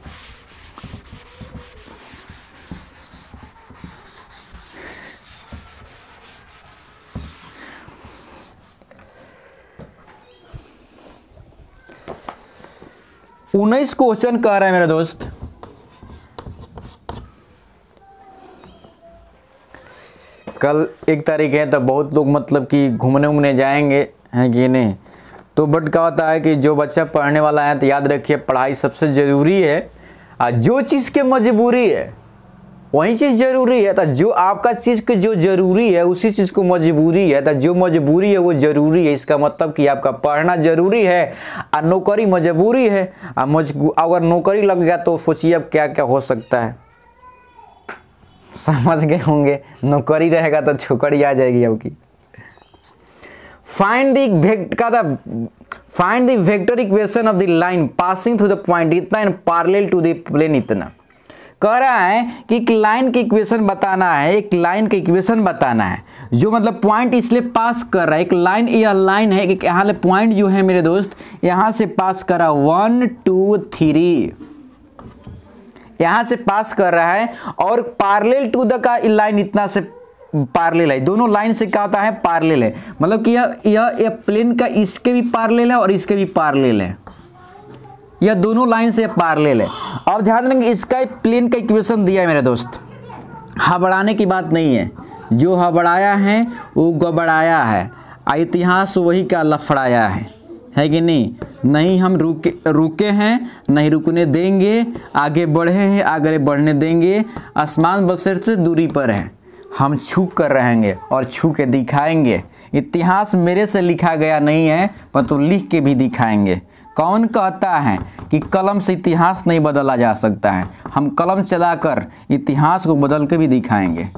उन्नीस क्वेश्चन कह रहा है मेरे दोस्त, कल 1 तारीख है तो बहुत लोग मतलब कि घूमने जाएंगे, हैं कि नहीं। तो बट क्या होता है कि जो बच्चा पढ़ने वाला है तो याद रखिए पढ़ाई सबसे ज़रूरी है। जो चीज़ की मजबूरी है वही चीज़ ज़रूरी है। तो जो आपका चीज़ की जो ज़रूरी है उसी चीज़ को मजबूरी है, तो जो मजबूरी है वो ज़रूरी है। इसका मतलब कि आपका पढ़ना ज़रूरी है और नौकरी मजबूरी है। अगर नौकरी लग गया तो सोचिए अब क्या क्या हो सकता है। समझ गए होंगे, नौकरी रहेगा तो छोकरी आ जाएगी आपकी। Find the vector equation of the line passing through the point इतना and parallel to the plane इतना। कह रहा है कि एक लाइन की इक्वेशन बताना है, एक लाइन की इक्वेशन बताना है जो मतलब पॉइंट इसलिए पास कर रहा है। एक लाइन, यह लाइन है कि यहाँ पॉइंट जो है मेरे दोस्त यहाँ से पास कर रहा है 1 2 3, यहाँ से पास कर रहा है और पैरेलल टू द का लाइन इतना से पैरेलल है। दोनों लाइन से क्या होता है, पैरेलल है। मतलब कि यह प्लेन का इसके भी पैरेलल है और इसके भी पैरेलल है, यह दोनों लाइन से पैरेलल है। और ध्यान देंगे इसका प्लेन का इक्वेशन दिया है मेरे दोस्त, हबड़ाने की बात नहीं है। जो हबड़ाया है वो गबड़ाया है, इतिहास वही का लफड़ाया है कि नहीं हम रुके हैं, नहीं रुकने देंगे, आगे बढ़े हैं, आगे बढ़ने देंगे। आसमान बशर्ते दूरी पर है, हम छू कर रहेंगे और छू के दिखाएंगे। इतिहास मेरे से लिखा गया नहीं है पर तो लिख के भी दिखाएंगे। कौन कहता है कि कलम से इतिहास नहीं बदला जा सकता है? हम कलम चलाकर इतिहास को बदल के भी दिखाएंगे।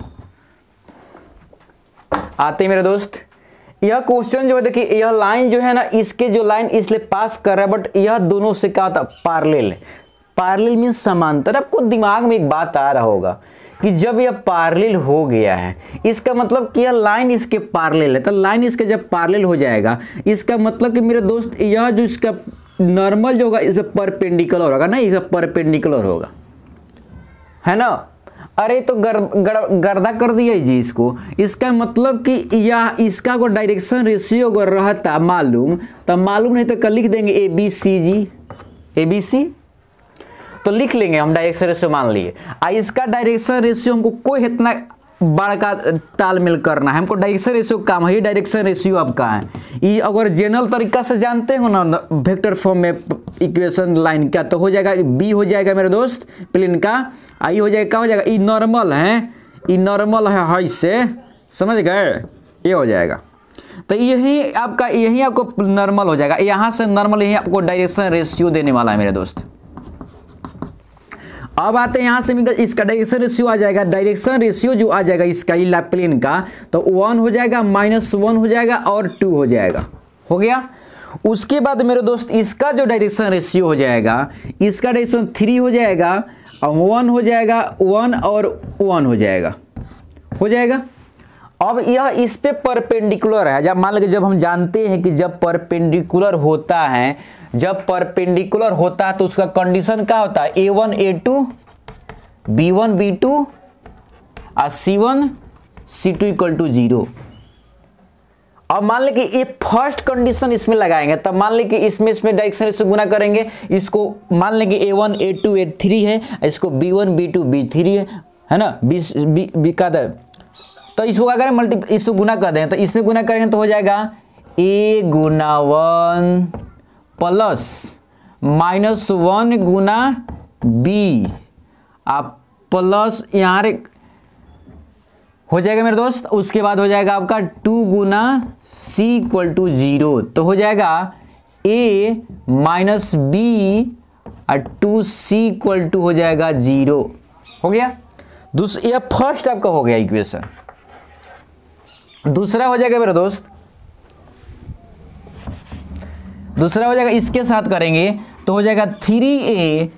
आते मेरे दोस्त, यह क्वेश्चन जो है देखिए, यह लाइन जो है ना, इसके जो लाइन इसलिए पास कर रहा है, बट यह दोनों से क्या होता है, पैरेलल है। पैरेलल मीन्स समांतर। आपको दिमाग में एक बात आ रहा होगा कि जब यह पैरेलल हो गया है इसका मतलब कि यह लाइन इसके पैरेलल है, तो लाइन इसके जब पैरेलल हो जाएगा इसका मतलब कि मेरे दोस्त यह जो इसका नॉर्मल जो होगा इस पर परपेंडिकुलर होगा ना, इस पर परपेंडिकुलर होगा, है ना। अरे तो गर्दा कर दिया जी इसको। इसका मतलब कि यह इसका को डायरेक्शन रेशियो अगर रहता मालूम तो मालूम नहीं तो कल लिख देंगे A B C ji, A B C तो लिख लेंगे हम डायरेक्शन रेशियो मान लिए। इसका डायरेक्शन रेशियो हमको कोई इतना बड़ा का तालमेल करना है, हमको डायरेक्शन रेशियो काम है। ये डायरेक्शन रेशियो आपका है, ये अगर जनरल तरीका से जानते हो ना वेक्टर फॉर्म में इक्वेशन लाइन का, तो हो जाएगा बी हो जाएगा मेरे दोस्त प्लेन का, आई हो जाएगा, क्या हो जाएगा, ई नॉर्मल है, ई नॉर्मल है हाई से, समझ गए, ये हो जाएगा। तो यही आपका, यही आपको नॉर्मल हो जाएगा, यहाँ से नॉर्मल यही आपको डायरेक्शन रेशियो देने वाला है मेरे दोस्त। अब आते हैं यहाँ से इसका डायरेक्शन रेशियो आ जाएगा, डायरेक्शन रेशियो जो आ जाएगा इसका इला प्लेन का, तो 1 हो जाएगा, -1 हो जाएगा और 2 हो जाएगा, हो गया। उसके बाद मेरे दोस्त इसका जो डायरेक्शन रेशियो हो जाएगा, इसका डायरेक्शन 3 हो जाएगा और 1 हो जाएगा, 1 और 1 हो जाएगा, हो जाएगा। अब यह इस पे परपेंडिकुलर है, जब मान लीजिए जब हम जानते हैं कि जब परपेंडिकुलर होता है, जब परपेंडिकुलर होता है तो उसका कंडीशन क्या होता है, A1 A2 B1 B2 और C1 C2 = 0। अब मान लें कि ये फर्स्ट कंडीशन इसमें लगाएंगे, तब मान लें कि इसमें डायरेक्शन से गुना करेंगे, इसको मान लें कि A1 A2 A3 है, इसको B1 B2 B3 है ना, बी का दर, तो इसको क्या करें इसको गुना कर दें, तो इसमें गुना करेंगे तो हो जाएगा A Guna 1 plus -1 Guna B आप प्लस यहाँ हो जाएगा मेरे दोस्त। उसके बाद हो जाएगा आपका 2 गुना C = 0, तो हो जाएगा A - B और 2C = हो जाएगा 0, हो गया। यह फर्स्ट आपका हो गया इक्वेशन। दूसरा हो जाएगा मेरे दोस्त, दूसरा हो जाएगा इसके साथ करेंगे तो हो जाएगा 3A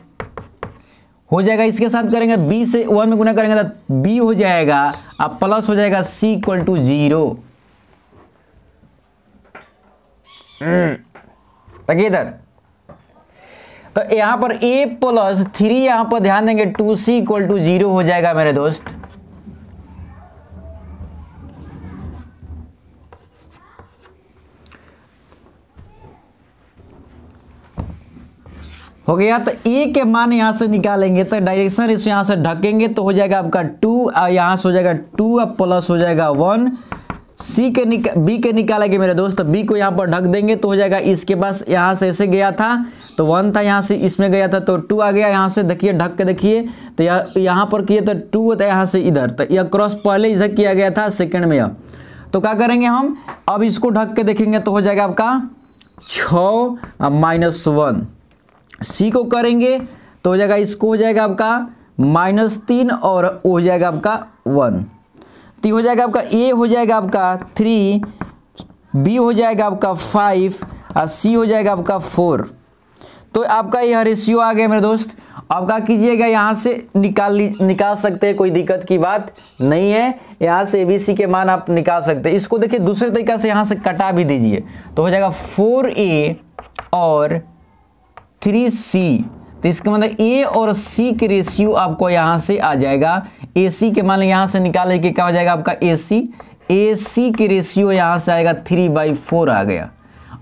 हो जाएगा, इसके साथ करेंगे B से 1 में गुना करेंगे तो B हो जाएगा, अब प्लस हो जाएगा C = 0। इधर तो यहां पर A + 3 यहां पर ध्यान देंगे 2C = 0 हो जाएगा मेरे दोस्त। हो गया, तो A के मान यहां से निकालेंगे तो डायरेक्शन रेशियो यहां से ढकेंगे तो हो जाएगा आपका 2 और यहां से हो जाएगा 2 अब प्लस हो जाएगा 1। B के निकालेंगे मेरे दोस्त, तो B को यहां पर ढक देंगे तो हो जाएगा, इसके पास यहां से ऐसे गया था तो 1 था, यहां से इसमें गया था तो 2 आ गया, यहां से देखिए ढक के देखिए तो यहां पर किए तो 2 होता है, यहां से इधर, तो यह क्रॉस पहले इधर किया गया था सेकंड में। यह तो क्या करेंगे हम, अब इसको ढक के देखेंगे तो हो जाएगा आपका 6 -1। C को करेंगे तो हो जाएगा, इसको हो जाएगा आपका -3 और हो जाएगा आपका 1, तो हो जाएगा आपका A हो जाएगा आपका 3, B हो जाएगा आपका 5 और C हो जाएगा आपका 4। तो आपका यह रेशियो आ गया मेरे दोस्त। अब क्या कीजिएगा, यहाँ से निकाल सकते हैं, कोई दिक्कत की बात नहीं है, यहाँ से ABC के मान आप निकाल सकते हैं। इसको देखिए दूसरे तरीका से यहाँ से कटा भी दीजिए तो हो जाएगा 4A और 3C, तो इसका मतलब A और C के रेशियो आपको यहाँ से आ जाएगा। AC के मान यहाँ से निकाले कि क्या हो जाएगा आपका AC के रेशियो यहाँ से आएगा 3/4 आ गया।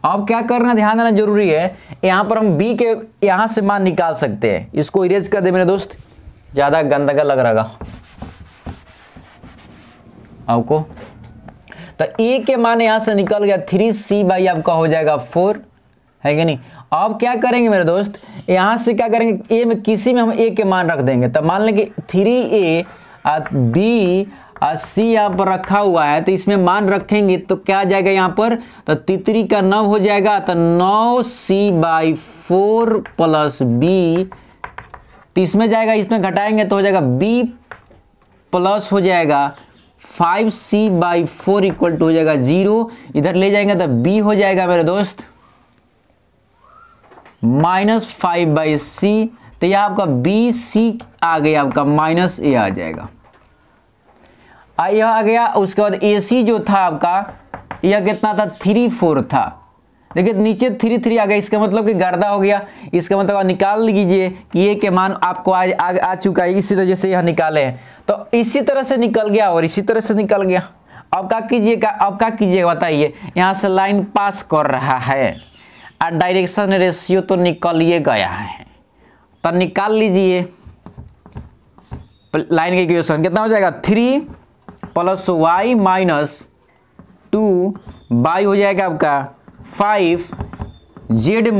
अब क्या करना ध्यान देना जरूरी है, यहाँ पर हम B के यहाँ से मान निकाल सकते हैं। इसको इरेज कर दे मेरे दोस्त, ज़्यादा गंदगा लग रहा आपको। तो A के मान यहाँ से निकल गया 3C/ आपका हो जाएगा 4, है कि नहीं। अब क्या करेंगे मेरे दोस्त, यहाँ से क्या करेंगे, A में किसी में हम A के मान रख देंगे, तब मान लें कि 3A और B और C यहाँ पर रखा हुआ है, तो इसमें मान रखेंगे तो क्या आ जाएगा यहाँ पर, तो 3 का 9 हो जाएगा, तो 9C/4 प्लस B, तो इसमें जाएगा, इसमें घटाएंगे तो हो जाएगा B प्लस हो जाएगा 5C/4 = हो जाएगा 0, इधर ले जाएंगे तो B हो जाएगा मेरे दोस्त -5/C, तो तो यह आपका बी सी आ गया, आपका माइनस ए आ जाएगा। यह आ गया। उसके बाद ए सी जो था आपका, यह कितना था 3 4 था। देखिए नीचे 3 3 आ गया, इसका मतलब कि गर्दा हो गया। इसका मतलब आप निकाल लीजिए कि ये के मान आपको आ चुका है। इसी तरह से यह निकाले हैं, तो इसी तरह से निकल गया और इसी तरह से निकल गया। अब क्या कीजिएगा, अब क्या कीजिएगा बताइए। यहाँ से लाइन पास कर रहा है और डायरेक्शन रेशियो तो निकल ही गया है, तो निकाल लीजिए लाइन का इक्वेशन। कितना हो जाएगा 3 + y - 2 बाई हो जाएगा आपका 5 z -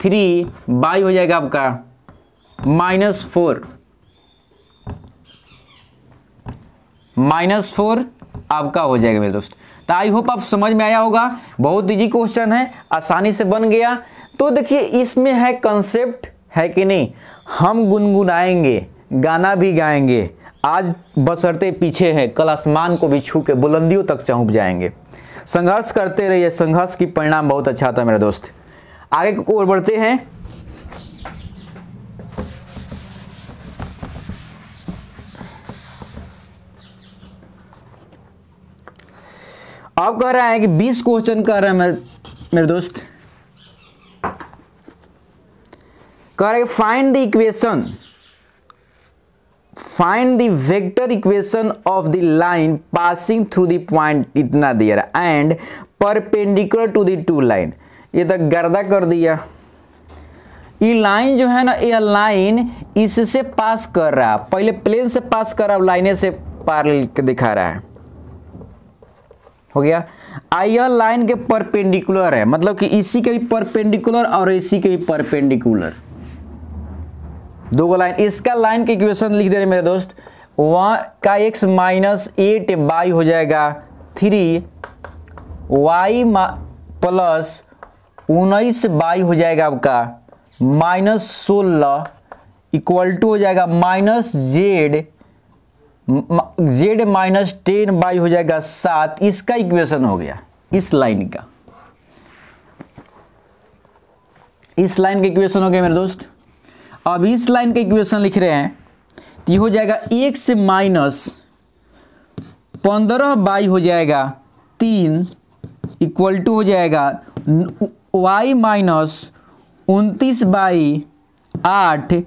3 बाई हो जाएगा आपका -4 आपका हो जाएगा मेरे दोस्त। तो आई होप आप समझ में आया होगा। बहुत इजी क्वेश्चन है, आसानी से बन गया। तो देखिए इसमें है कंसेप्ट है कि नहीं। हम गुनगुनाएंगे, गाना भी गाएंगे आज, बशर्ते पीछे हैं, कल आसमान को भी छू के बुलंदियों तक पहुंच जाएंगे। संघर्ष करते रहिए, संघर्ष की परिणाम बहुत अच्छा होता है मेरे दोस्त। आगे को और बढ़ते हैं। अब कह रहा है कि 20 क्वेश्चन कर रहा है मेरे दोस्त। कह रहा है find the equation, find the vector equation of the line passing through the point इतना दिया and perpendicular to the two line. ये तो गर्दा कर दिया। ये लाइन जो है ना, ये लाइन इससे पास कर रहा है, पहले प्लेन से पास कर रहा है, लाइने से पैरेलल दिखा रहा है। हो गया। यह लाइन के परपेंडिकुलर है, मतलब कि इसी के भी परपेंडिकुलर और इसी के भी परपेंडिकुलर, दो लाइन। इसका लाइन के इक्वेशन लिख दे रहे मेरे दोस्त। वहाँ का x - 8 बाई हो जाएगा 3 y + 19 बाई हो जाएगा आपका -16 इक्वल टू हो जाएगा z - 10 बाई हो जाएगा 7। इसका इक्वेशन हो गया इस लाइन का, इस लाइन का इक्वेशन हो गया मेरे दोस्त। अब इस लाइन का इक्वेशन लिख रहे हैं तो ये हो जाएगा x - 15 बाई हो जाएगा 3 इक्वल टू हो जाएगा y - 29 by 8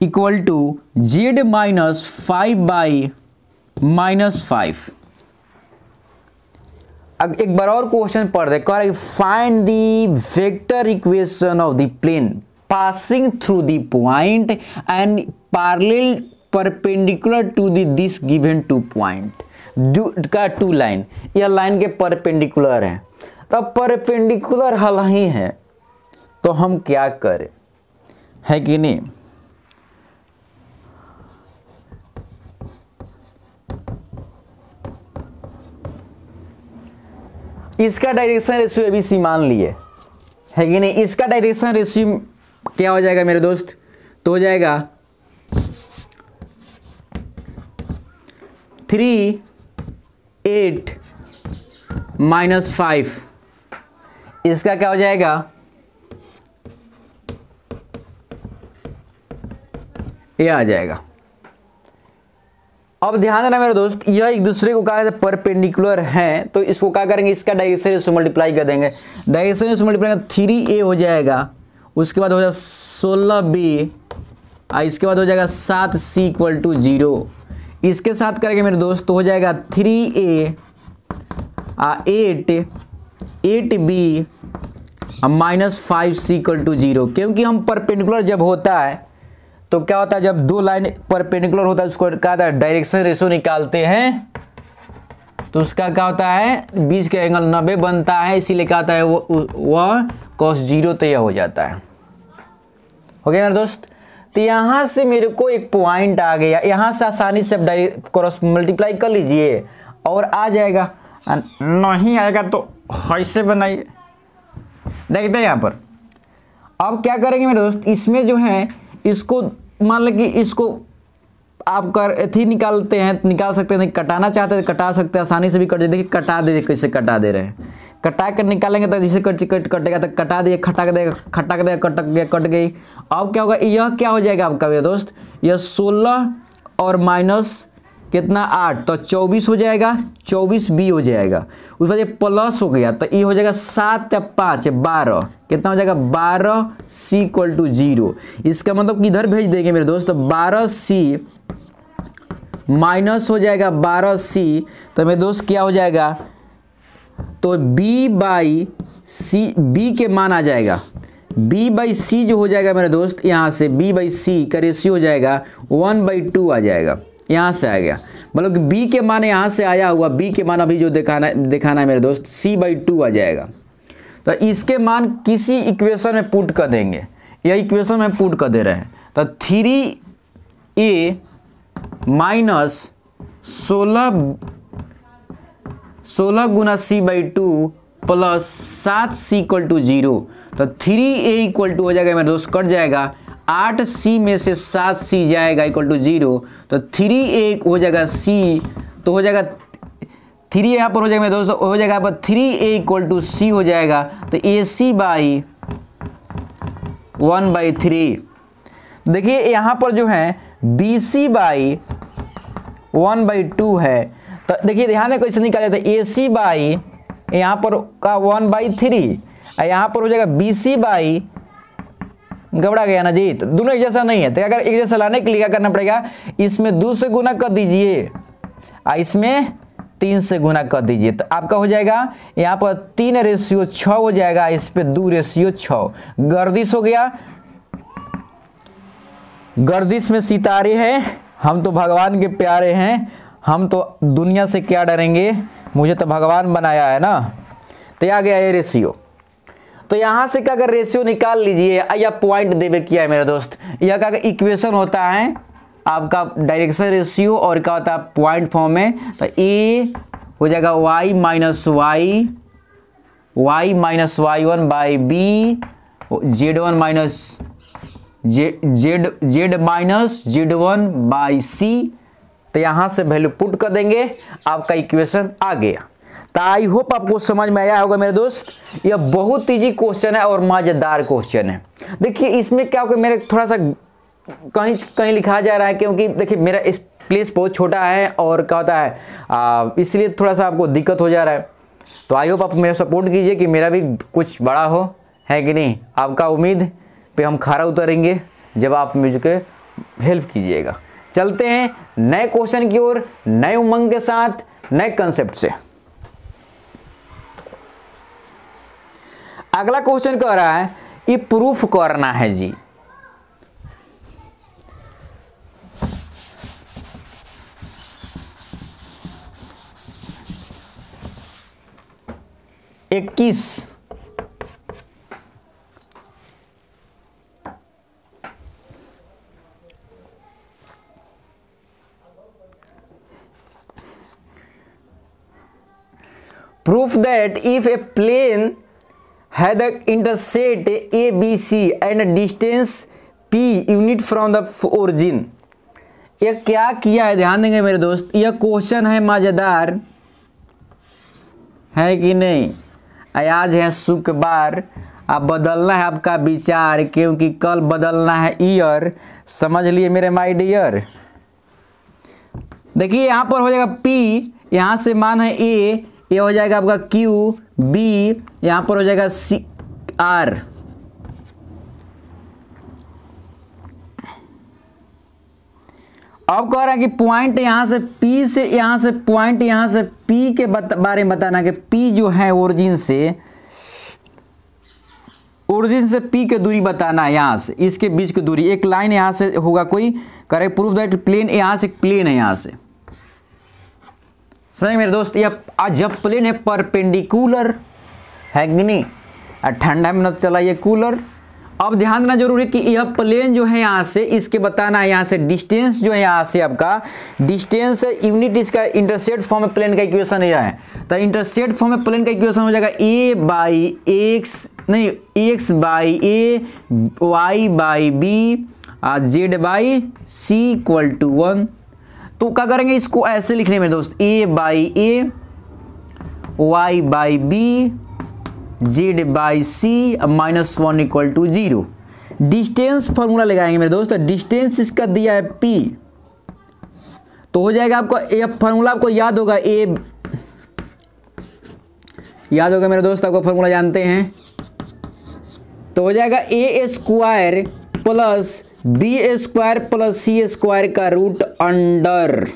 equal to z - 5 by -5। अब एक बार और क्वेश्चन पढ़ दे। कह रहा है find the vector equation of the plane passing through the point and parallel perpendicular to this given two point का टू लाइन। यह लाइन के परपेंडिकुलर है, तो परपेंडिकुलर हल ही है, तो हम क्या करें, है कि नहीं। इसका डायरेक्शन रेशियो एबीसी मान लिए, है कि नहीं। इसका डायरेक्शन रेशियो क्या हो जाएगा मेरे दोस्त, तो हो जाएगा 3 8 -5। इसका क्या हो जाएगा, ये आ जाएगा। अब ध्यान देना मेरे दोस्त, यह एक दूसरे को कहा परपेंडिकुलर हैं, तो इसको क्या करेंगे, इसका डायरेक्शन रेशियो मल्टीप्लाई कर देंगे। डायरेक्शन रेशियो मल्टीप्लाई 3a हो जाएगा, उसके बाद हो जाएगा 16b, इसके बाद हो जाएगा 7c इक्वल टू 0। इसके साथ करेंगे मेरे दोस्त तो हो जाएगा 3a 8b -5c equal to 0। क्योंकि हम परपेंडिकुलर जब होता है तो क्या होता है, जब दो लाइन परपेंडिकुलर होता है उसको क्या होता है, डायरेक्शन रेशियो निकालते हैं, तो उसका क्या होता है 20 का एंगल 90 बनता है। इसीलिए क्या होता है वह cos 0 तो यह हो जाता है। हो गया मेरे दोस्त। तो यहाँ से मेरे को एक पॉइंट आ गया, यहाँ से आसानी से डायरेक्ट क्रॉस मल्टीप्लाई कर लीजिए और आ जाएगा। नहीं आएगा तो ऐसे बनाइए, देखते हैं यहाँ पर। अब क्या करेंगे मेरे दोस्त, इसमें जो है इसको मान लें कि इसको आप कर एथी निकालते हैं, निकाल सकते हैं, नहीं कटाना चाहते हैं कटा सकते हैं, आसानी से भी कट देखिए कटा दे, कैसे कटा दे रहे हैं। कटा कर निकालेंगे तो जिसे कटेगा तो कटा दिए, खटक देगा, खटक देगा, कटक गया, कट गई। अब क्या होगा, यह क्या हो जाएगा आपका मेरे दोस्त, यह 16 और माइनस कितना 8 तो 24 हो जाएगा, 24b हो जाएगा। उसके बाद ये प्लस हो गया तो ये हो जाएगा 7 या 5 12, कितना हो जाएगा 12c = 0। इसका मतलब किधर भेज देंगे मेरे दोस्त, 12c माइनस हो जाएगा 12c, तो मेरे दोस्त क्या हो जाएगा, तो b/c, b के मान आ जाएगा, b/c जो हो जाएगा मेरे दोस्त, यहाँ से b/c का रेशियो हो जाएगा 1/2 आ जाएगा, यहाँ से आ गया। मतलब कि b के मान यहाँ से आया हुआ, b के मान अभी जो दिखाना है मेरे दोस्त c/2 आ जाएगा। तो इसके मान किसी इक्वेशन में पुट कर देंगे, यह इक्वेशन में पुट कर दे रहे हैं। तो 3a माइनस 16 गुना c/2 प्लस 7c = 0। तो 3a = हो जाएगा मेरे दोस्त, कट जाएगा, 8c में से 7c जाएगा = 0। तो 3a हो जाएगा c, तो हो जाएगा 3 यहाँ पर हो जाएगा मेरे दोस्त, हो जाएगा यहाँ पर 3a = c हो जाएगा। तो ac/1/3। देखिए यहाँ पर जो है bc/1/2 है, तो देखिए ध्यान से कैसे निकाले, तो ac बाई यहाँ पर का 1/3, यहाँ पर हो जाएगा bc/, घबरा गया ना जी, तो दोनों एक जैसा नहीं है। तो अगर एक जैसा लाने के लिए क्या करना पड़ेगा, इसमें 2 से गुना कर दीजिए, इसमें 3 से गुना कर दीजिए, तो आपका हो जाएगा यहाँ पर 3/6 हो जाएगा, इस पे 2/6। गर्दिश हो गया, गर्दिश में सितारे हैं, हम तो भगवान के प्यारे हैं, हम तो दुनिया से क्या डरेंगे, मुझे तो भगवान बनाया है ना। तो आ गया ये रेशियो। तो यहाँ से क्या कर रेशियो निकाल लीजिए, या पॉइंट देवे किया है मेरे दोस्त, यह क्या इक्वेशन होता है आपका डायरेक्शन रेशियो और क्या होता है पॉइंट फॉर्म में। तो ए हो जाएगा y minus y1 by b, z1 minus z1 by c. तो यहाँ से वैल्यू पुट कर देंगे, आपका इक्वेशन आ गया। तो आई होप आपको समझ में आया होगा मेरे दोस्त। यह बहुत इजी क्वेश्चन है और मजेदार क्वेश्चन है। देखिए इसमें क्या होगा, मेरे थोड़ा सा कहीं लिखा जा रहा है, क्योंकि देखिए मेरा इस प्लेस बहुत छोटा है और क्या होता है इसलिए थोड़ा सा आपको दिक्कत हो जा रहा है। तो आई होप आप मेरा सपोर्ट कीजिए कि मेरा भी कुछ बड़ा हो, है कि नहीं। आपका उम्मीद पे हम खरा उतरेंगे जब आप मुझे हेल्प कीजिएगा। चलते हैं नए क्वेश्चन की ओर, नए उमंग के साथ, नए कंसेप्ट से। अगला क्वेश्चन कह रहा है ये प्रूफ करना है जी। Proof that if a plane had the intercept ABC and distance P unit from the origin। यह क्या किया है, ध्यान देंगे मेरे दोस्त, यह क्वेश्चन है मजेदार, है कि नहीं। आज है शुक्रवार, अब बदलना है आपका विचार, क्योंकि कल बदलना है ईयर, समझ लिए मेरे माय डियर। देखिए यहाँ पर हो जाएगा P, यहाँ से मान है A, ये हो जाएगा आपका Q, B, यहाँ पर हो जाएगा C R। अब कह रहा है कि पॉइंट यहाँ से P से, यहाँ से पॉइंट यहाँ से P के बारे में बताना कि P जो है ओरिजिन से P की दूरी बताना है, यहाँ से इसके बीच की दूरी, एक लाइन यहाँ से होगा कोई, करेक्ट। प्रूफ दैट प्लेन, यहाँ से प्लेन है, यहाँ से समझ मेरे दोस्त। यह जब प्लेन है परपेंडिकुलर, है कि नहीं, ठंडा में न चलाइए कूलर। अब ध्यान देना जरूरी है कि यह प्लेन जो है यहाँ से, इसके बताना है यहाँ से डिस्टेंस जो है, यहाँ से आपका डिस्टेंस यूनिट, इसका इंटरसेप्ट फॉर्म में प्लेन का इक्वेशन यह है। तो इंटरसेप्ट फॉर्म में प्लेन का इक्वेशन हो जाएगा a बाई एक्स, नहीं x by a, y by b, z by c equal to 1। तो क्या करेंगे, इसको ऐसे लिखने में दोस्त, a by a, y by b, z by c -1 equal to 0। Distance formula लगाएंगे मेरे दोस्त, डिस्टेंस इसका दिया है p, तो हो जाएगा आपको ये फॉर्मूला आपको याद होगा, याद होगा मेरे दोस्त, आपको फॉर्मूला जानते हैं, तो हो जाएगा a square plus b square plus c square का रूट अंडर।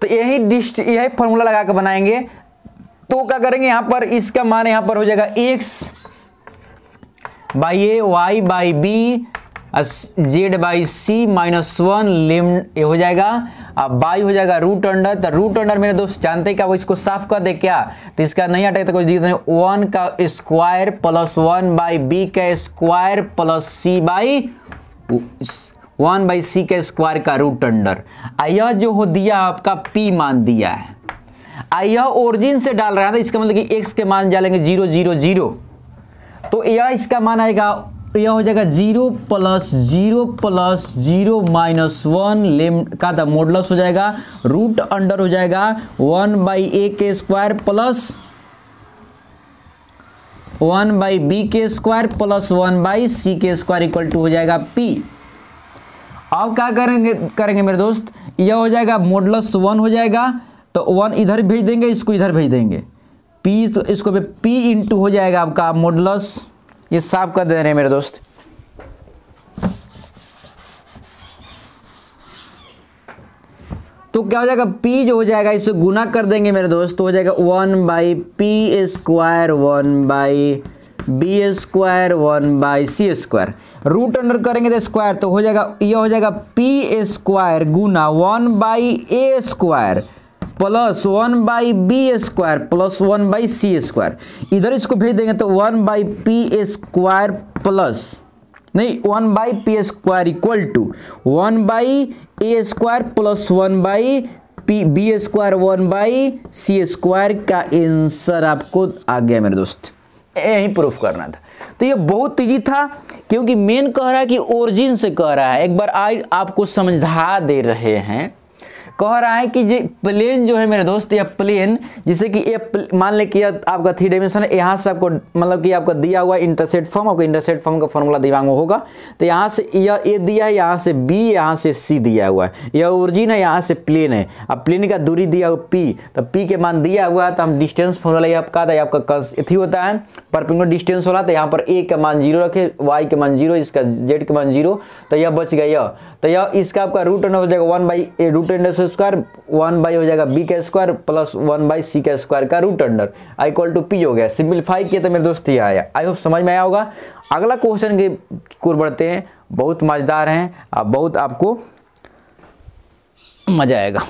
तो यही फॉर्मूला लगा के बनाएंगे। तो क्या करेंगे यहाँ पर, इसका मान यहाँ पर हो जाएगा x by a y by b z by c -1 लिम ये हो जाएगा, अब बाई हो जाएगा रूट अंडर। तो रूट अंडर मेरे दोस्त जानते हैं क्या, वो इसको साफ कर दे क्या, तो इसका नहीं हटेगा तो कोई दिक्कत नहीं, 1 का स्क्वायर प्लस 1 बाई बी का square plus c by 1 by c का स्क्वायर का रूट अंडर। यह जो हो दिया आपका p मान दिया है, यह ओरिजिन से डाल रहा था, इसका मतलब कि x के मान डालेंगे 0 0 0, तो यह इसका मान आएगा, यह हो जाएगा 0 प्लस 0 माइनस 1 लेम का था मॉडुलस हो जाएगा, रूट अंडर हो जाएगा 1 बाई ए के स्क्वायर प्लस 1 बाई बी के स्क्वायर प्लस 1 बाई सी के स्क्वायर इक्वल टू हो जाएगा p। अब क्या करेंगे मेरे दोस्त, यह हो जाएगा मॉडुलस 1 हो जाएगा, तो 1 इधर भेज देंगे, इसको इधर भेज देंगे, p तो इसको पे p इंटू हो जाएगा आपका मॉडुलस, ये साफ कर दे रहे हैं मेरे दोस्त। तो क्या हो जाएगा, p जो हो जाएगा इसे गुना कर देंगे मेरे दोस्त, तो हो जाएगा 1 by p square 1 by b square 1 by c square, root under करेंगे तो स्क्वायर, तो हो जाएगा यह हो जाएगा पी स्क्वायर गुना 1 by a square plus 1 by b square plus 1 by c square, इधर इसको भेज देंगे तो 1 बाई पी स्क्वायर प्लस नहीं 1 by p square equal to 1 by a square plus 1 by p b square 1 by c square का answer आपको आ गया मेरे दोस्त। यही प्रूफ करना था। तो ये बहुत इजी था, क्योंकि मेन कह रहा है कि ओरिजिन से कह रहा है, एक बार आपको समझा दे रहे हैं, कह रहा है कि जो प्लेन जो है मेरे दोस्त, यह प्लेन जैसे कि ये मान ले कि आपका 3 डायमेंशन है, यहाँ से आपको मतलब कि आपका दिया हुआ इंटरसेप्ट फॉर्म, आपको इंटरसेप्ट फॉर्म का फॉर्मूला दिमाग में होगा, तो यहाँ से यह ए दिया है, यहाँ से बी, यहाँ से सी दिया हुआ है, यह ओरिजिन है, यहाँ से प्लेन है, अब प्लेन का दूरी दिया हुआ पी, तो पी के मान दिया हुआ है, तो हम डिस्टेंस फॉर्मूला आपका था, आपका अथी होता है परपेंडिकुलर डिस्टेंस वाला, तो यहाँ पर ए का मान 0 रखे, वाई के मान 0, इसका जेड के मान 0, तो यह बच गया यह, तो यह इसका आपका रूट अंडर हो जाएगा 1 by a root under square 1 by हो जाएगा बी का स्क्वायर प्लस 1 बाई सी का स्क्वायर का root under equal to P हो गया। सिंपलीफाई किया तो मेरे दोस्त ये आया। आई होप समझ में आया होगा। अगला क्वेश्चन की ओर बढ़ते हैं, बहुत मजेदार हैं, बहुत आपको मजा आएगा।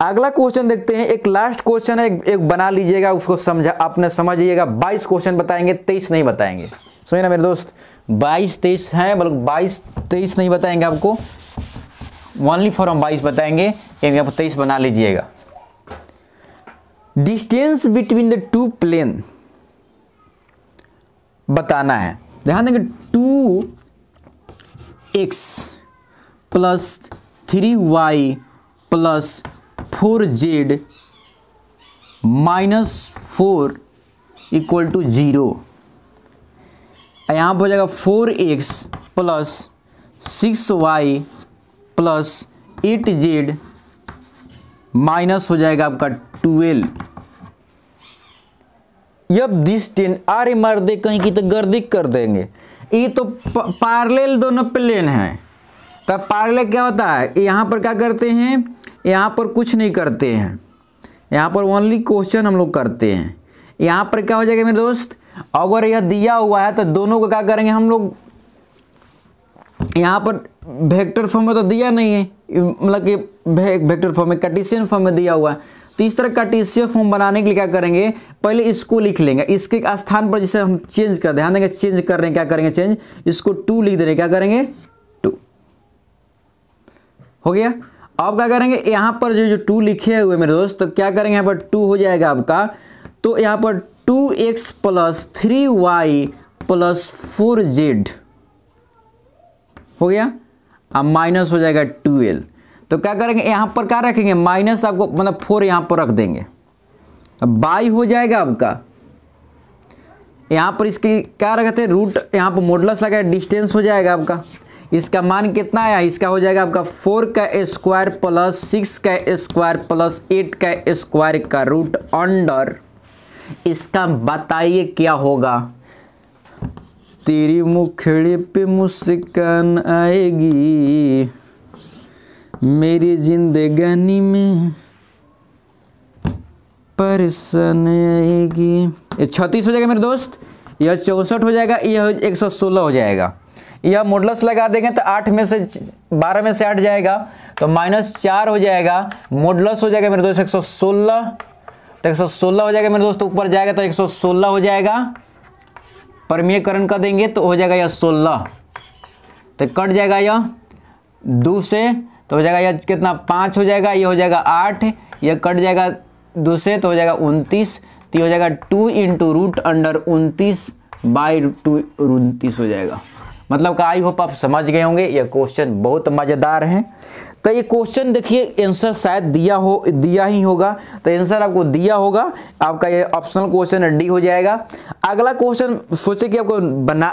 अगला क्वेश्चन देखते हैं, एक लास्ट क्वेश्चन है, एक बना लीजिएगा, उसको समझा आपने समझिएगा। 22 क्वेश्चन बताएंगे, 23 नहीं बताएंगे, समझे ना मेरे दोस्त। 22-23 हैं, बल्कि 22-23 नहीं बताएंगे आपको, ओनली फॉर हम 22 बताएंगे, यानी आप 23 बना लीजिएगा। Distance between the two plane बताना है। ध्यान देंगे 2x plus 3y plus 4z minus 4 equal to 0। यहाँ पर हो जाएगा 4x plus 6y plus 8z minus हो जाएगा आपका 12। जब डिस्टेंस अरे मार दे कहीं की तो गर्दी कर देंगे। ये तो पैरेलल दोनों प्लेन हैं। तो पैरेलल क्या होता है, यहाँ पर क्या करते हैं, यहाँ पर कुछ नहीं करते हैं, यहाँ पर ओनली क्वेश्चन हम लोग करते हैं। यहाँ पर क्या हो जाएगा मेरे दोस्त, अगर यह दिया हुआ है तो दोनों को क्या करेंगे हम लोग, यहाँ पर वेक्टर फॉर्म में तो दिया नहीं है, मतलब कि वेक्टर फॉर्म में कार्टेशियन फॉर्म में दिया हुआ है। तो इस तरह कार्टेशियन फॉर्म बनाने के लिए क्या करेंगे, पहले इसको लिख लेंगे, इसके स्थान पर जैसे हम चेंज कर, ध्यान देंगे चेंज कर रहे हैं, क्या करेंगे चेंज, इसको 2 लिख दे रहे हैं, क्या करेंगे 2 हो गया। अब क्या करेंगे, यहाँ पर जो 2 लिखे हुए मेरे दोस्त, तो क्या करेंगे यहाँ पर 2 हो जाएगा आपका, तो यहाँ पर 2x plus 3y plus 4z हो गया, अब माइनस हो जाएगा 12। तो क्या करेंगे यहाँ पर क्या रखेंगे, माइनस आपको मतलब 4 यहाँ पर रख देंगे, बाई हो जाएगा आपका, यहाँ पर इसकी क्या रखते हैं रूट, यहाँ पर मॉडुलस लगा डिस्टेंस हो जाएगा आपका। इसका मान कितना आया, इसका हो जाएगा आपका 4 का स्क्वायर प्लस 6 का स्क्वायर प्लस 8 का स्क्वायर का रूट अंडर, इसका बताइए क्या होगा। तेरी मुखड़े पे मुस्कान आएगी, मेरी जिंदगानी में परेशान आएगी। ये 36 हो जाएगा मेरे दोस्त, यह 64 हो जाएगा, यह 116 हो जाएगा। यह मॉडुलस लगा देंगे तो 8 में से 12 में से 8 जाएगा तो -4 हो जाएगा, मॉडुलस हो जाएगा मेरे दोस्त 116, तो 116 हो जाएगा मेरे दोस्त, ऊपर जाएगा तो 116 हो जाएगा, परमीयकरण कर देंगे तो हो जाएगा यह 16, तो कट जाएगा यह 2 से, तो हो जाएगा यह कितना 5 हो जाएगा, ये हो जाएगा 8, यह कट जाएगा 2 से तो हो जाएगा 29, तो ये हो जाएगा 2 इंटू रूट अंडर 29 बाई 2 29 हो जाएगा। मतलब का आई होप आप समझ गए होंगे, यह क्वेश्चन बहुत मज़ेदार है। तो ये क्वेश्चन देखिए आंसर शायद दिया ही होगा, तो आंसर आपको दिया होगा, आपका ये ऑप्शनल क्वेश्चन डी हो जाएगा। अगला क्वेश्चन सोचे कि आपको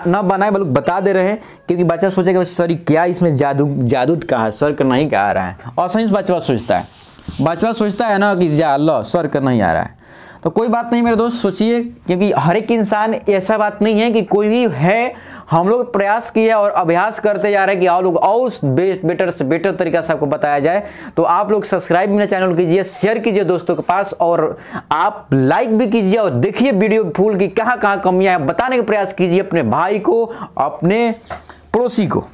ना बनाए बल्कि बता दे रहे हैं, क्योंकि बच्चा सोचेगा सर क्या इसमें जादू कहा है, सर का नहीं आ रहा है, और सही बच्चा सोचता है ना कि लो सर का नहीं आ रहा है। तो कोई बात नहीं मेरे दोस्त, सोचिए, क्योंकि हर एक इंसान, ऐसा बात नहीं है कि कोई भी है, हम लोग प्रयास किए और अभ्यास करते जा रहे हैं कि आप लोग और बेटर से बेटर तरीका से आपको बताया जाए। तो आप लोग सब्सक्राइब मेरे चैनल कीजिए, शेयर कीजिए दोस्तों के पास, और आप लाइक भी कीजिए और देखिए वीडियो फुल की कहाँ कहाँ कमियां है बताने का प्रयास कीजिए अपने भाई को, अपने पड़ोसी को।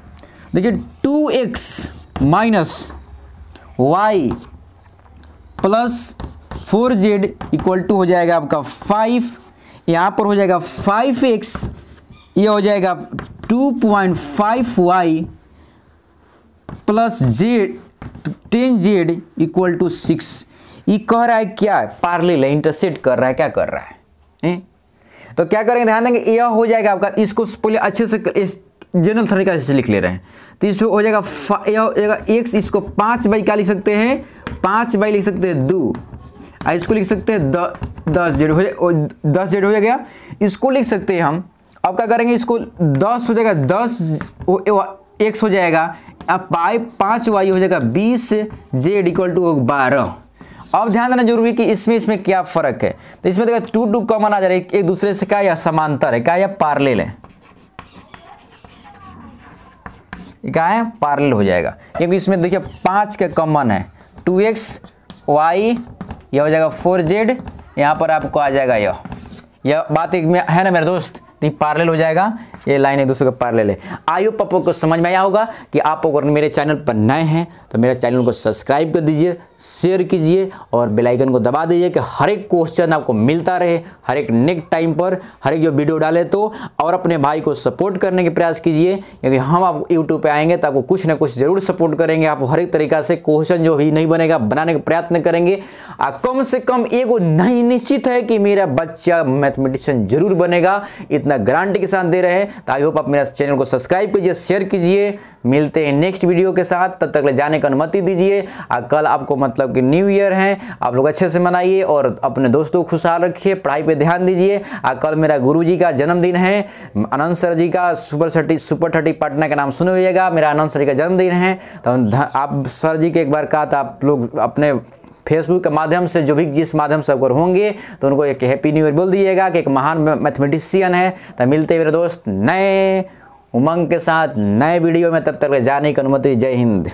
देखिए 2x minus y plus 4z equal to हो जाएगा आपका 5, यहाँ पर हो जाएगा 5x, ये हो जाएगा 2.5y plus 10z equal to 6। ये कह रहा है क्या, पैरेलल है, इंटरसेक्ट कर रहा है, क्या कर रहा है? तो क्या करेंगे, ध्यान देंगे, यह हो जाएगा आपका, इसको पहले अच्छे से जनरल तरीका से लिख ले रहे हैं, तो इसको हो जाएगा यह हो जाएगा x, इसको 5 बाई क्या लिख सकते हैं, 5 बाई लिख सकते हैं 2, इसको लिख सकते हैं 10z हो जाएगा, इसको लिख सकते हैं हम। अब क्या करेंगे, इसको 10 हो जाएगा, 10 x हो जाएगा, अब 5y हो जाएगा 20z इक्वल टू 12। अब ध्यान देना जरूरी कि इसमें क्या फर्क है, तो इसमें देखा 2 कॉमन आ जा रहा है, एक दूसरे से क्या या समांतर है, क्या या पैरेलल है, क्या है पैरेलल हो जाएगा, क्योंकि इसमें देखिए 5 का कॉमन है, 2xy, यह हो जाएगा 4z, यहाँ पर आपको आ जाएगा यह बात एक में है ना मेरे दोस्त, पैरेलल हो जाएगा, ये लाइन एक दूसरे के पैरेलल है। आई होप आपको समझ में आया होगा कि आप अगर मेरे चैनल पर नए हैं तो मेरे चैनल को सब्सक्राइब कर दीजिए, शेयर कीजिए और बेल आइकन को दबा दीजिए कि हर एक क्वेश्चन आपको मिलता रहे, हर एक नेक्स्ट टाइम पर हर एक जो वीडियो डाले तो। और अपने भाई को सपोर्ट करने के प्रयास कीजिए, क्योंकि हम आप यूट्यूब पर आएंगे तो आपको कुछ ना कुछ जरूर सपोर्ट करेंगे, आपको हर एक तरीका से क्वेश्चन जो भी नहीं बनेगा बनाने का प्रयत्न करेंगे। कम से कम एगो नहीं निश्चित है कि मेरा बच्चा मैथमेटिशियन जरूर बनेगा, इतना गारंटी के साथ दे रहे हैं। तो आई होप आप मेरा चैनल को सब्सक्राइब कीजिए, शेयर कीजिए। मिलते हैं नेक्स्ट वीडियो के साथ, तब तक ले जाने की अनुमति दीजिए। कल आपको मतलब कि न्यू ईयर है, आप लोग अच्छे से मनाइए और अपने दोस्तों को खुशहाल रखिए, पढ़ाई पे ध्यान दीजिए। कल मेरा गुरुजी का जन्मदिन है, अनंत सर जी का सुपर 30 पटना का नाम सुने होइएगा, मेरा अनंत सर जी का जन्मदिन है। तो आप सर जी के एक बार कहा था, आप लोग अपने फेसबुक के माध्यम से जो भी जिस माध्यम से अगर होंगे तो उनको एक हैप्पी न्यू ईयर बोल दीजिएगा कि एक महान मैथमेटिशियन है। तो मिलते हैं मेरे दोस्त नए उमंग के साथ नए वीडियो में, तब तक जाने की अनुमति। जय हिंद।